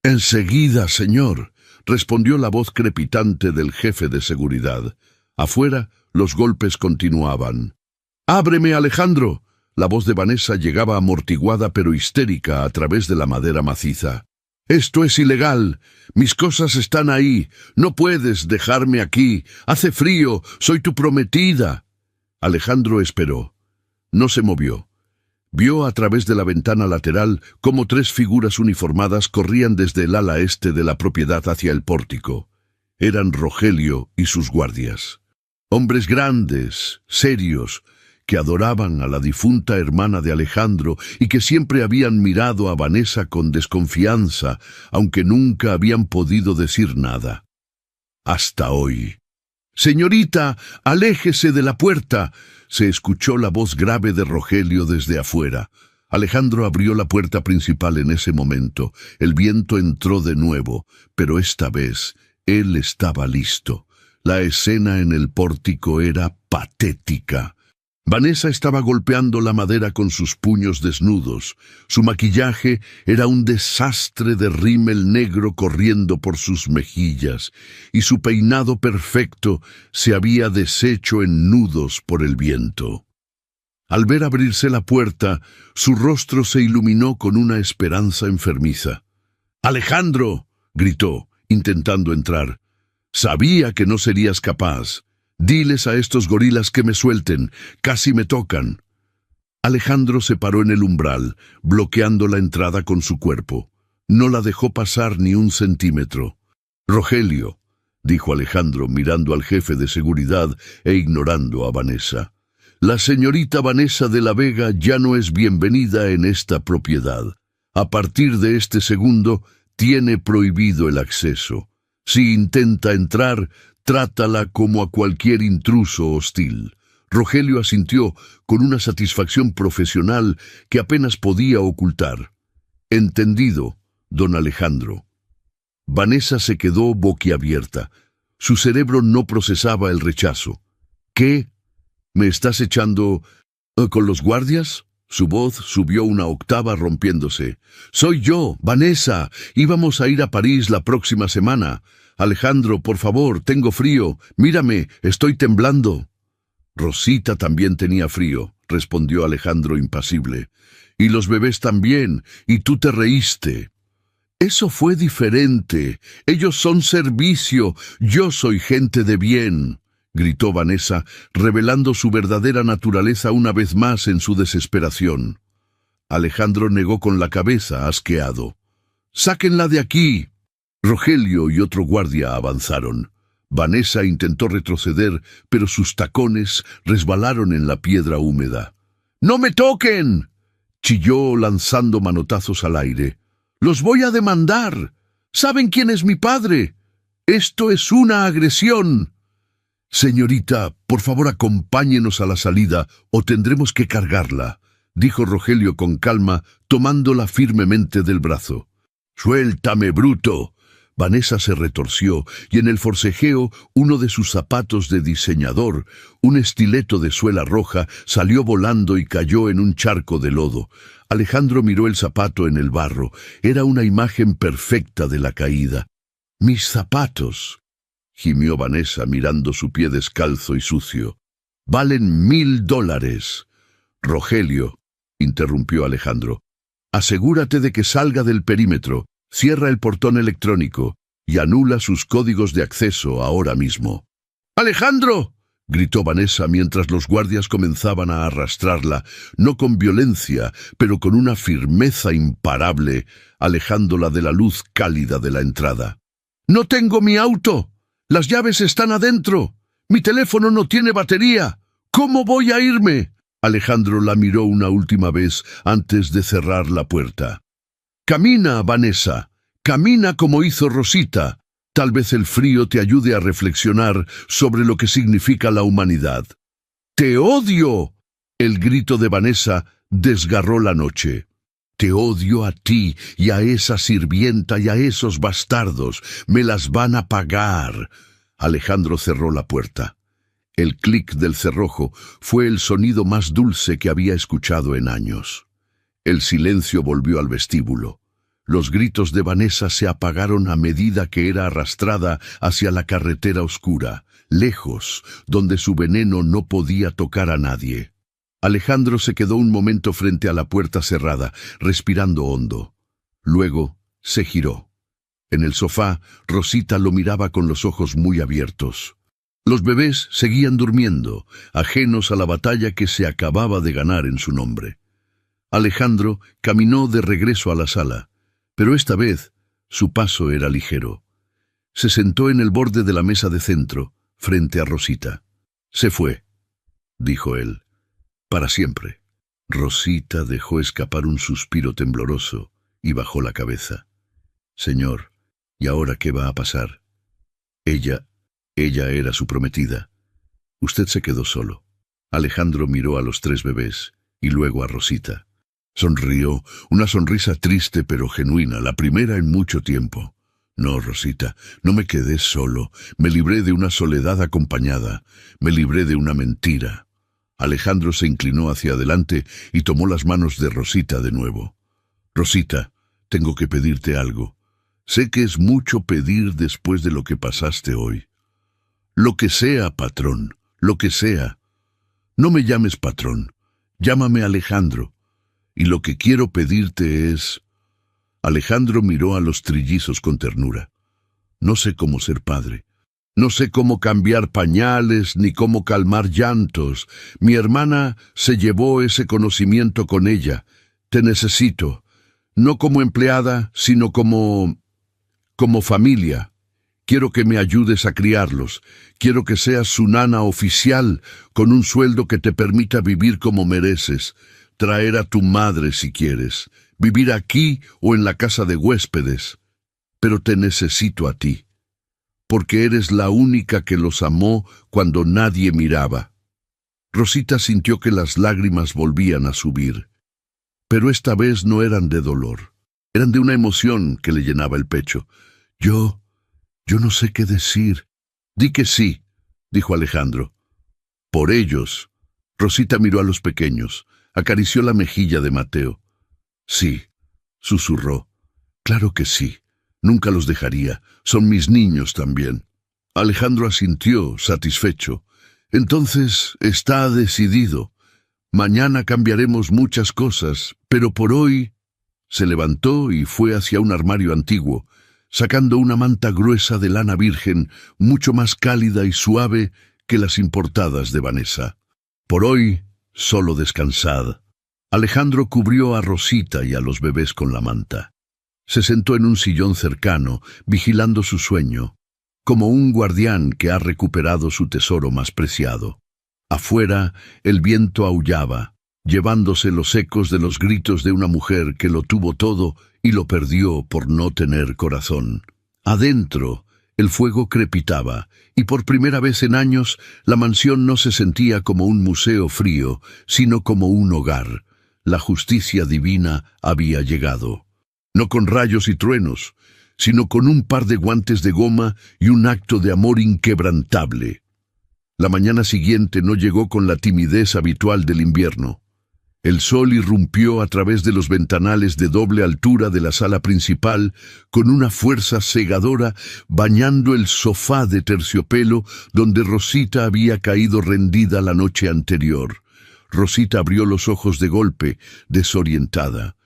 «Enseguida, señor», respondió la voz crepitante del jefe de seguridad. Afuera, los golpes continuaban. «¡Ábreme, Alejandro!». La voz de Vanessa llegaba amortiguada pero histérica a través de la madera maciza. «Esto es ilegal. Mis cosas están ahí. No puedes dejarme aquí. Hace frío. Soy tu prometida». Alejandro esperó. No se movió. Vio a través de la ventana lateral cómo 3 figuras uniformadas corrían desde el ala este de la propiedad hacia el pórtico. Eran Rogelio y sus guardias. Hombres grandes, serios, que adoraban a la difunta hermana de Alejandro y que siempre habían mirado a Vanessa con desconfianza, aunque nunca habían podido decir nada. Hasta hoy. «Señorita, aléjese de la puerta», se escuchó la voz grave de Rogelio desde afuera. Alejandro abrió la puerta principal en ese momento. El viento entró de nuevo, pero esta vez él estaba listo. La escena en el pórtico era patética. Vanessa estaba golpeando la madera con sus puños desnudos. Su maquillaje era un desastre de rímel negro corriendo por sus mejillas, y su peinado perfecto se había deshecho en nudos por el viento. Al ver abrirse la puerta, su rostro se iluminó con una esperanza enfermiza. «¡Alejandro!», gritó, intentando entrar. «Sabía que no serías capaz. Diles a estos gorilas que me suelten. Casi me tocan». Alejandro se paró en el umbral, bloqueando la entrada con su cuerpo. No la dejó pasar ni un centímetro. «Rogelio», dijo Alejandro mirando al jefe de seguridad e ignorando a Vanessa. «La señorita Vanessa de la Vega ya no es bienvenida en esta propiedad. A partir de este segundo, tiene prohibido el acceso. Si intenta entrar, trátala como a cualquier intruso hostil». Rogelio asintió con una satisfacción profesional que apenas podía ocultar. «Entendido, don Alejandro». Vanessa se quedó boquiabierta. Su cerebro no procesaba el rechazo. «¿Qué? ¿Me estás echando con los guardias?». Su voz subió una octava rompiéndose. «Soy yo, Vanessa. Íbamos a ir a París la próxima semana. Alejandro, por favor, tengo frío. Mírame, estoy temblando». «Rosita también tenía frío», respondió Alejandro impasible. «Y los bebés también, y tú te reíste». Eso fue diferente. Ellos son servicio. Yo soy gente de bien, gritó Vanessa, revelando su verdadera naturaleza una vez más en su desesperación. Alejandro negó con la cabeza, asqueado. «¡Sáquenla de aquí!». Rogelio y otro guardia avanzaron. Vanessa intentó retroceder, pero sus tacones resbalaron en la piedra húmeda. «¡No me toquen!», chilló lanzando manotazos al aire. «¡Los voy a demandar! ¿Saben quién es mi padre? Esto es una agresión». «Señorita, por favor acompáñenos a la salida o tendremos que cargarla», dijo Rogelio con calma, tomándola firmemente del brazo. «¡Suéltame, bruto!». Vanessa se retorció y en el forcejeo uno de sus zapatos de diseñador, un estileto de suela roja, salió volando y cayó en un charco de lodo. Alejandro miró el zapato en el barro. Era una imagen perfecta de la caída. «¡Mis zapatos!», gimió Vanessa mirando su pie descalzo y sucio. «¡Valen $1000! «Rogelio», interrumpió Alejandro, «asegúrate de que salga del perímetro. Cierra el portón electrónico y anula sus códigos de acceso ahora mismo». «¡Alejandro!», gritó Vanessa mientras los guardias comenzaban a arrastrarla, no con violencia, pero con una firmeza imparable, alejándola de la luz cálida de la entrada. «¡No tengo mi auto! ¡Las llaves están adentro! ¡Mi teléfono no tiene batería! ¿Cómo voy a irme?». Alejandro la miró una última vez antes de cerrar la puerta. «Camina, Vanessa, camina como hizo Rosita. Tal vez el frío te ayude a reflexionar sobre lo que significa la humanidad». «¡Te odio!». El grito de Vanessa desgarró la noche. «Te odio a ti y a esa sirvienta y a esos bastardos. Me las van a pagar». Alejandro cerró la puerta. El clic del cerrojo fue el sonido más dulce que había escuchado en años. El silencio volvió al vestíbulo. Los gritos de Vanessa se apagaron a medida que era arrastrada hacia la carretera oscura, lejos, donde su veneno no podía tocar a nadie. Alejandro se quedó un momento frente a la puerta cerrada, respirando hondo. Luego se giró. En el sofá, Rosita lo miraba con los ojos muy abiertos. Los bebés seguían durmiendo, ajenos a la batalla que se acababa de ganar en su nombre. Alejandro caminó de regreso a la sala, pero esta vez su paso era ligero. Se sentó en el borde de la mesa de centro, frente a Rosita. «Se fue», dijo él, «para siempre». Rosita dejó escapar un suspiro tembloroso y bajó la cabeza. «Señor, ¿y ahora qué va a pasar?». Ella era su prometida. Usted se quedó solo». Alejandro miró a los 3 bebés y luego a Rosita. Sonrió, una sonrisa triste pero genuina, la primera en mucho tiempo. «No, Rosita, no me quedé solo. Me libré de una soledad acompañada. Me libré de una mentira». Alejandro se inclinó hacia adelante y tomó las manos de Rosita de nuevo. «Rosita, tengo que pedirte algo. Sé que es mucho pedir después de lo que pasaste hoy». «Lo que sea, patrón, lo que sea». «No me llames patrón, llámame Alejandro. Y lo que quiero pedirte es...». Alejandro miró a los trillizos con ternura. «No sé cómo ser padre. No sé cómo cambiar pañales ni cómo calmar llantos. Mi hermana se llevó ese conocimiento con ella. Te necesito, no como empleada, sino como familia. Quiero que me ayudes a criarlos. Quiero que seas su nana oficial, con un sueldo que te permita vivir como mereces. Traer a tu madre si quieres, vivir aquí o en la casa de huéspedes. Pero te necesito a ti, porque eres la única que los amó cuando nadie miraba». Rosita sintió que las lágrimas volvían a subir, pero esta vez no eran de dolor, eran de una emoción que le llenaba el pecho. Yo no sé qué decir». «Di que sí», dijo Alejandro. «Por ellos». Rosita miró a los pequeños, acarició la mejilla de Mateo. «Sí», susurró. «Claro que sí. Nunca los dejaría. Son mis niños también». Alejandro asintió, satisfecho. «Entonces está decidido. Mañana cambiaremos muchas cosas, pero por hoy Se levantó y fue hacia un armario antiguo, sacando una manta gruesa de lana virgen, mucho más cálida y suave que las importadas de Vanessa. Por hoy, solo descansad. Alejandro cubrió a Rosita y a los bebés con la manta. Se sentó en un sillón cercano, vigilando su sueño, como un guardián que ha recuperado su tesoro más preciado. Afuera, el viento aullaba, llevándose los ecos de los gritos de una mujer que lo tuvo todo y lo perdió por no tener corazón. Adentro, el fuego crepitaba, y por primera vez en años, la mansión no se sentía como un museo frío, sino como un hogar. La justicia divina había llegado. No con rayos y truenos, sino con un par de guantes de goma y un acto de amor inquebrantable. La mañana siguiente no llegó con la timidez habitual del invierno. El sol irrumpió a través de los ventanales de doble altura de la sala principal con una fuerza cegadora, bañando el sofá de terciopelo donde Rosita había caído rendida la noche anterior. Rosita abrió los ojos de golpe, desorientada.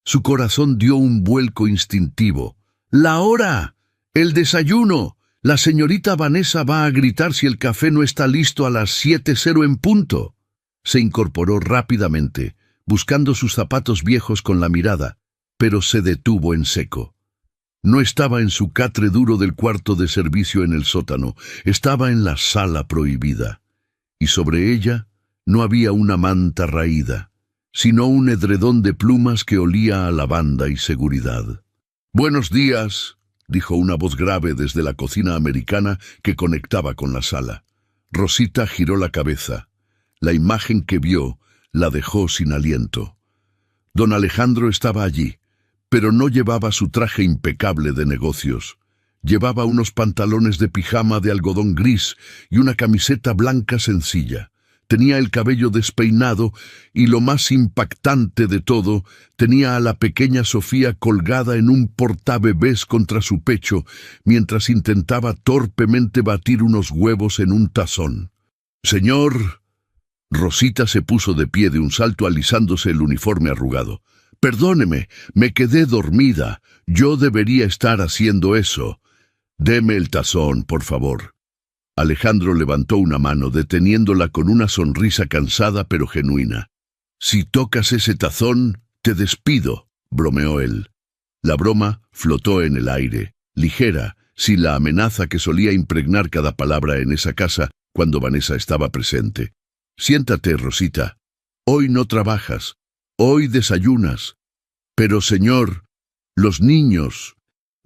Su corazón dio un vuelco instintivo. ¡La hora! ¡El desayuno! La señorita Vanessa va a gritar si el café no está listo a las 7:00 en punto. Se incorporó rápidamente, buscando sus zapatos viejos con la mirada, pero se detuvo en seco. No estaba en su catre duro del cuarto de servicio en el sótano, estaba en la sala prohibida. Y sobre ella no había una manta raída, sino un edredón de plumas que olía a lavanda y seguridad. «Buenos días», dijo una voz grave desde la cocina americana que conectaba con la sala. Rosita giró la cabeza. La imagen que vio la dejó sin aliento. Don Alejandro estaba allí, pero no llevaba su traje impecable de negocios. Llevaba unos pantalones de pijama de algodón gris y una camiseta blanca sencilla. Tenía el cabello despeinado y, lo más impactante de todo, tenía a la pequeña Sofía colgada en un portabebés contra su pecho mientras intentaba torpemente batir unos huevos en un tazón. «Señor...» Rosita se puso de pie de un salto alisándose el uniforme arrugado. «Perdóneme, me quedé dormida. Yo debería estar haciendo eso. Deme el tazón, por favor». Alejandro levantó una mano, deteniéndola con una sonrisa cansada pero genuina. «Si tocas ese tazón, te despido», bromeó él. La broma flotó en el aire, ligera, sin la amenaza que solía impregnar cada palabra en esa casa cuando Vanessa estaba presente. «Siéntate, Rosita. Hoy no trabajas. Hoy desayunas. Pero, señor, los niños...»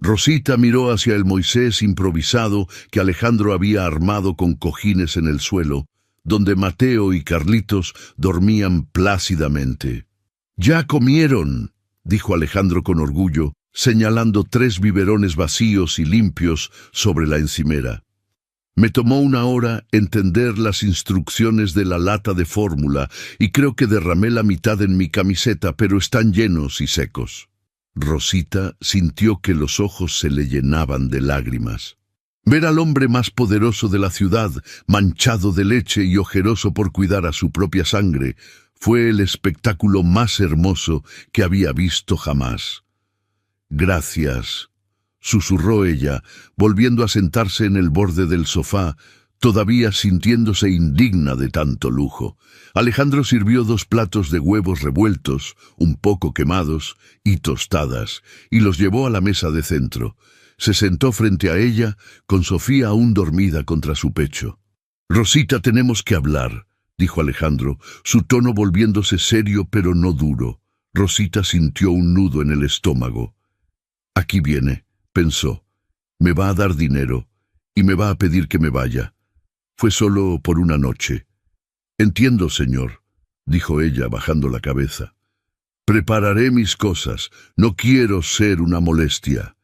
Rosita miró hacia el Moisés improvisado que Alejandro había armado con cojines en el suelo, donde Mateo y Carlitos dormían plácidamente. «Ya comieron», dijo Alejandro con orgullo, señalando 3 biberones vacíos y limpios sobre la encimera. «Me tomó 1 hora entender las instrucciones de la lata de fórmula y creo que derramé la mitad en mi camiseta, pero están llenos y secos». Rosita sintió que los ojos se le llenaban de lágrimas. Ver al hombre más poderoso de la ciudad, manchado de leche y ojeroso por cuidar a su propia sangre, fue el espectáculo más hermoso que había visto jamás. «Gracias», susurró ella, volviendo a sentarse en el borde del sofá, todavía sintiéndose indigna de tanto lujo. Alejandro sirvió 2 platos de huevos revueltos, un poco quemados, y tostadas, y los llevó a la mesa de centro. Se sentó frente a ella, con Sofía aún dormida contra su pecho. «Rosita, tenemos que hablar», dijo Alejandro, su tono volviéndose serio pero no duro. Rosita sintió un nudo en el estómago. «Aquí viene», pensó. «Me va a dar dinero, y me va a pedir que me vaya. Fue solo por una noche». «Entiendo, señor», dijo ella bajando la cabeza. «Prepararé mis cosas. No quiero ser una molestia».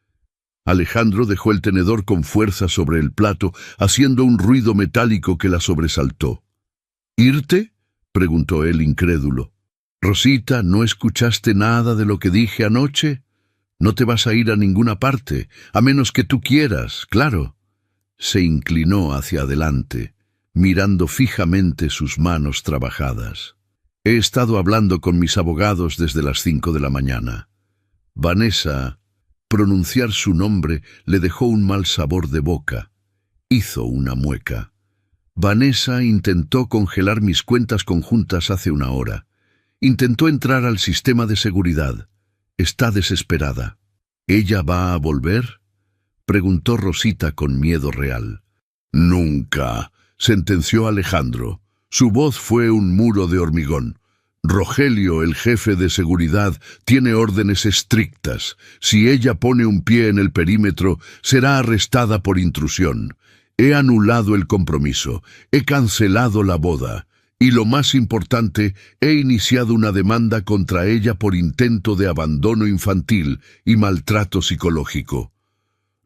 Alejandro dejó el tenedor con fuerza sobre el plato, haciendo un ruido metálico que la sobresaltó. «¿Irte?», preguntó él incrédulo. «Rosita, ¿no escuchaste nada de lo que dije anoche? No te vas a ir a ninguna parte, a menos que tú quieras, claro». Se inclinó hacia adelante, mirando fijamente sus manos trabajadas. «He estado hablando con mis abogados desde las 5 de la mañana. Vanessa, pronunciar su nombre le dejó un mal sabor de boca. Hizo una mueca. Vanessa intentó congelar mis cuentas conjuntas hace una hora. Intentó entrar al sistema de seguridad. Está desesperada. ¿Ella va a volver?, preguntó Rosita con miedo real. Nunca, sentenció Alejandro. Su voz fue un muro de hormigón. Rogelio, el jefe de seguridad, tiene órdenes estrictas. Si ella pone un pie en el perímetro, será arrestada por intrusión. He anulado el compromiso, he cancelado la boda, y lo más importante, he iniciado una demanda contra ella por intento de abandono infantil y maltrato psicológico.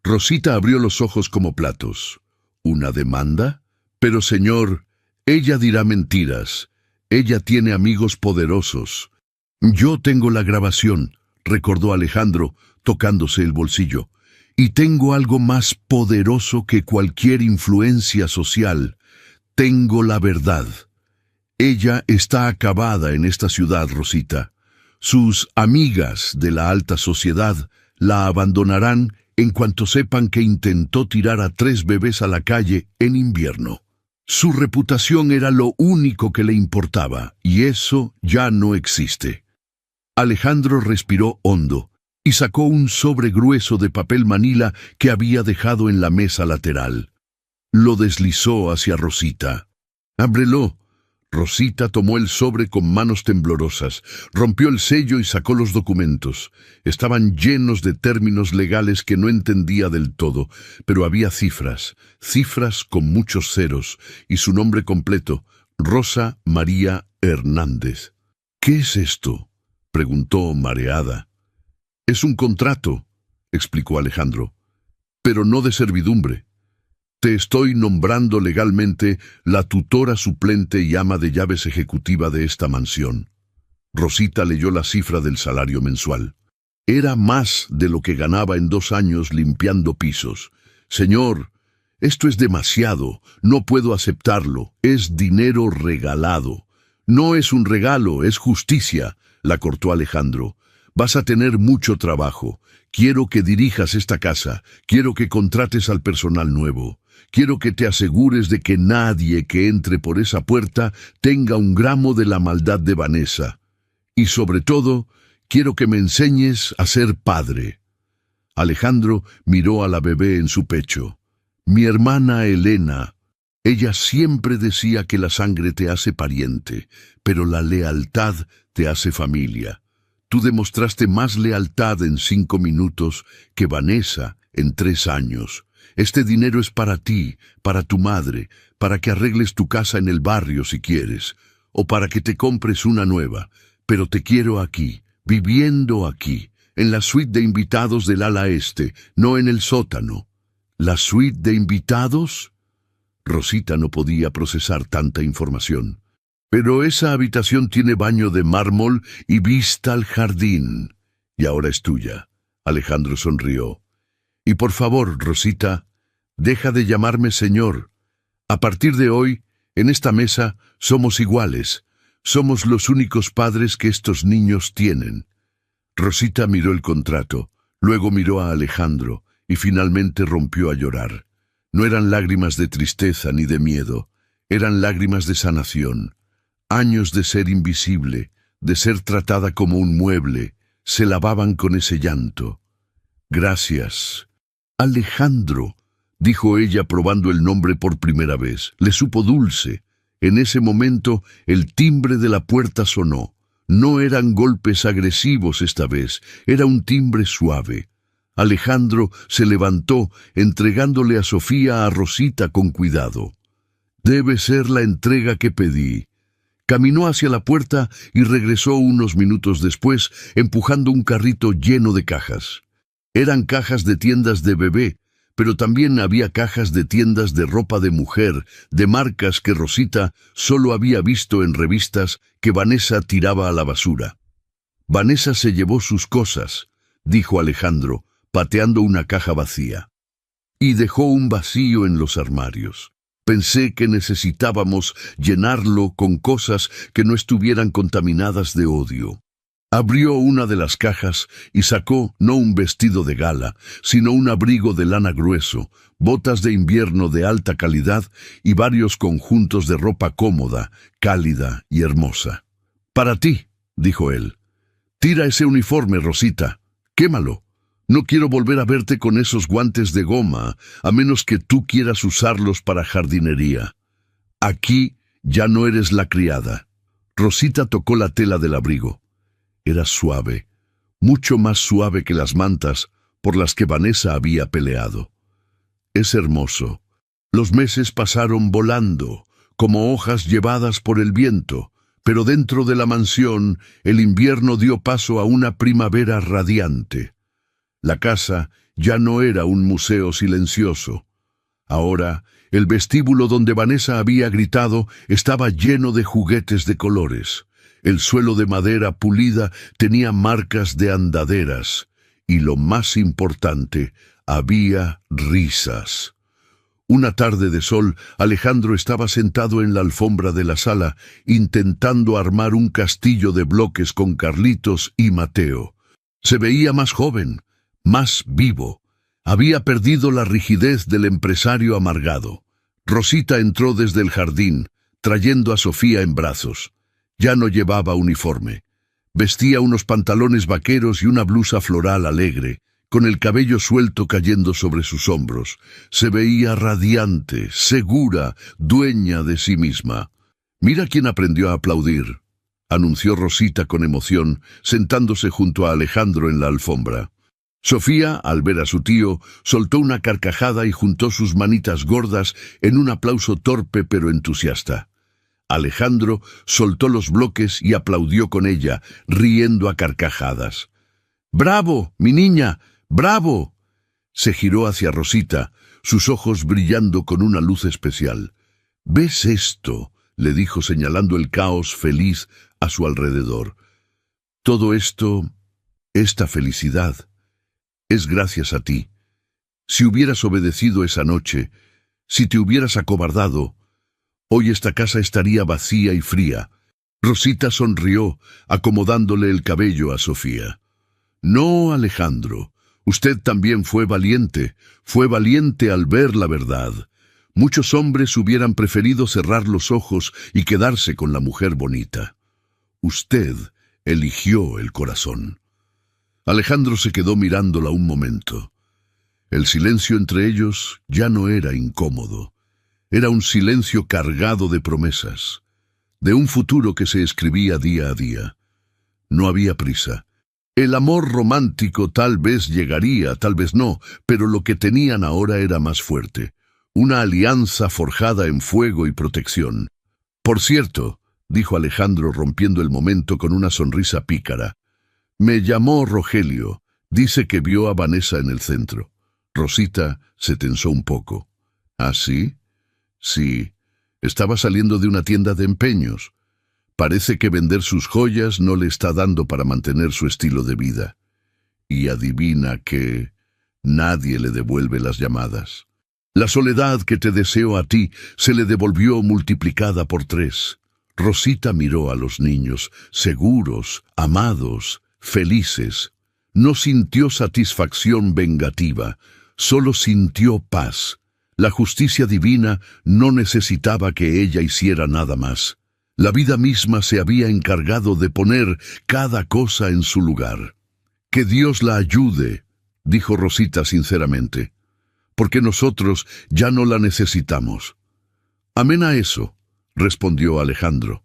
Rosita abrió los ojos como platos. ¿Una demanda? Pero señor, ella dirá mentiras. Ella tiene amigos poderosos. Yo tengo la grabación, recordó Alejandro, tocándose el bolsillo. Y tengo algo más poderoso que cualquier influencia social. Tengo la verdad. Ella está acabada en esta ciudad, Rosita. Sus amigas de la alta sociedad la abandonarán en cuanto sepan que intentó tirar a 3 bebés a la calle en invierno. Su reputación era lo único que le importaba, y eso ya no existe. Alejandro respiró hondo y sacó un sobre grueso de papel manila que había dejado en la mesa lateral. Lo deslizó hacia Rosita. «Ábrelo». Rosita tomó el sobre con manos temblorosas, rompió el sello y sacó los documentos. Estaban llenos de términos legales que no entendía del todo, pero había cifras con muchos ceros, y su nombre completo, Rosa María Hernández. «¿Qué es esto?», preguntó mareada. «Es un contrato», explicó Alejandro, «pero no de servidumbre. Te estoy nombrando legalmente la tutora suplente y ama de llaves ejecutiva de esta mansión». Rosita leyó la cifra del salario mensual. Era más de lo que ganaba en 2 años limpiando pisos. «Señor, esto es demasiado. No puedo aceptarlo. Es dinero regalado». «No es un regalo, es justicia», la cortó Alejandro. «Vas a tener mucho trabajo. Quiero que dirijas esta casa. Quiero que contrates al personal nuevo. Quiero que te asegures de que nadie que entre por esa puerta tenga un gramo de la maldad de Vanessa. Y sobre todo, quiero que me enseñes a ser padre». Alejandro miró a la bebé en su pecho. «Mi hermana Elena. Ella siempre decía que la sangre te hace pariente, pero la lealtad te hace familia. Tú demostraste más lealtad en 5 minutos que Vanessa en 3 años. Este dinero es para ti, para tu madre, para que arregles tu casa en el barrio si quieres, o para que te compres una nueva. Pero te quiero aquí, viviendo aquí, en la suite de invitados del ala este, no en el sótano». «¿La suite de invitados?». Rosita no podía procesar tanta información. «Pero esa habitación tiene baño de mármol y vista al jardín. Y ahora es tuya». Alejandro sonrió. «Y por favor, Rosita, deja de llamarme señor. A partir de hoy, en esta mesa, somos iguales. Somos los únicos padres que estos niños tienen». Rosita miró el contrato, luego miró a Alejandro y finalmente rompió a llorar. No eran lágrimas de tristeza ni de miedo, eran lágrimas de sanación. Años de ser invisible, de ser tratada como un mueble, se lavaban con ese llanto. «Gracias». «Alejandro», dijo ella probando el nombre por primera vez. Le supo dulce. En ese momento el timbre de la puerta sonó. No eran golpes agresivos esta vez, era un timbre suave. Alejandro se levantó, entregándole a Sofía a Rosita con cuidado. «Debe ser la entrega que pedí». Caminó hacia la puerta y regresó unos minutos después, empujando un carrito lleno de cajas. Eran cajas de tiendas de bebé, pero también había cajas de tiendas de ropa de mujer, de marcas que Rosita solo había visto en revistas que Vanessa tiraba a la basura. «Vanessa se llevó sus cosas», dijo Alejandro, pateando una caja vacía. «Y dejó un vacío en los armarios. Pensé que necesitábamos llenarlo con cosas que no estuvieran contaminadas de odio». Abrió una de las cajas y sacó no un vestido de gala, sino un abrigo de lana grueso, botas de invierno de alta calidad y varios conjuntos de ropa cómoda, cálida y hermosa. «Para ti», dijo él. «Tira ese uniforme, Rosita. Quémalo. No quiero volver a verte con esos guantes de goma, a menos que tú quieras usarlos para jardinería. Aquí ya no eres la criada». Rosita tocó la tela del abrigo. Era suave, mucho más suave que las mantas por las que Vanessa había peleado. «Es hermoso». Los meses pasaron volando, como hojas llevadas por el viento, pero dentro de la mansión el invierno dio paso a una primavera radiante. La casa ya no era un museo silencioso. Ahora, el vestíbulo donde Vanessa había gritado estaba lleno de juguetes de colores. El suelo de madera pulida tenía marcas de andaderas, y lo más importante, había risas. Una tarde de sol, Alejandro estaba sentado en la alfombra de la sala, intentando armar un castillo de bloques con Carlitos y Mateo. Se veía más joven, más vivo. Había perdido la rigidez del empresario amargado. Rosita entró desde el jardín, trayendo a Sofía en brazos. Ya no llevaba uniforme. Vestía unos pantalones vaqueros y una blusa floral alegre, con el cabello suelto cayendo sobre sus hombros. Se veía radiante, segura, dueña de sí misma. «Mira quién aprendió a aplaudir», anunció Rosita con emoción, sentándose junto a Alejandro en la alfombra. Sofía, al ver a su tío, soltó una carcajada y juntó sus manitas gordas en un aplauso torpe pero entusiasta. Alejandro soltó los bloques y aplaudió con ella, riendo a carcajadas. «¡Bravo, mi niña! ¡Bravo!». Se giró hacia Rosita, sus ojos brillando con una luz especial. «¿Ves esto?», le dijo señalando el caos feliz a su alrededor. «Todo esto, esta felicidad, es gracias a ti. Si hubieras obedecido esa noche, si te hubieras acobardado, hoy esta casa estaría vacía y fría». Rosita sonrió, acomodándole el cabello a Sofía. «No, Alejandro, usted también fue valiente al ver la verdad. Muchos hombres hubieran preferido cerrar los ojos y quedarse con la mujer bonita. Usted eligió el corazón». Alejandro se quedó mirándola un momento. El silencio entre ellos ya no era incómodo. Era un silencio cargado de promesas, de un futuro que se escribía día a día. No había prisa. El amor romántico tal vez llegaría, tal vez no, pero lo que tenían ahora era más fuerte. Una alianza forjada en fuego y protección. «Por cierto», dijo Alejandro rompiendo el momento con una sonrisa pícara, «me llamó Rogelio. Dice que vio a Vanessa en el centro». Rosita se tensó un poco. «¿Ah, sí?» «Sí. Estaba saliendo de una tienda de empeños. Parece que vender sus joyas no le está dando para mantener su estilo de vida. Y adivina que nadie le devuelve las llamadas. La soledad que te deseo a ti se le devolvió multiplicada por 3. Rosita miró a los niños, seguros, amados, felices. No sintió satisfacción vengativa, solo sintió paz. La justicia divina no necesitaba que ella hiciera nada más. La vida misma se había encargado de poner cada cosa en su lugar. «Que Dios la ayude», dijo Rosita sinceramente, «porque nosotros ya no la necesitamos». «Amén a eso», respondió Alejandro.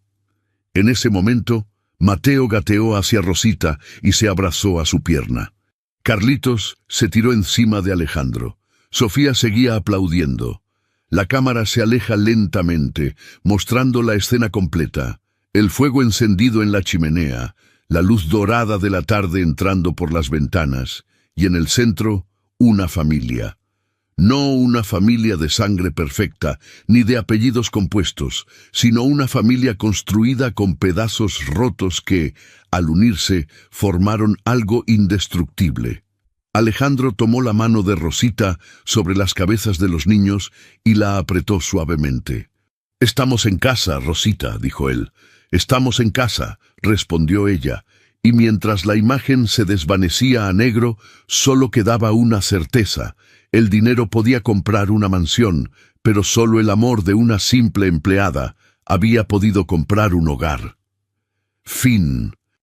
En ese momento, Mateo gateó hacia Rosita y se abrazó a su pierna. Carlitos se tiró encima de Alejandro. Sofía seguía aplaudiendo. La cámara se aleja lentamente, mostrando la escena completa. El fuego encendido en la chimenea, la luz dorada de la tarde entrando por las ventanas, y en el centro, una familia. No una familia de sangre perfecta, ni de apellidos compuestos, sino una familia construida con pedazos rotos que, al unirse, formaron algo indestructible. Alejandro tomó la mano de Rosita sobre las cabezas de los niños y la apretó suavemente. «Estamos en casa, Rosita», dijo él. «Estamos en casa», respondió ella, y mientras la imagen se desvanecía a negro, solo quedaba una certeza. El dinero podía comprar una mansión, pero solo el amor de una simple empleada había podido comprar un hogar. Fin.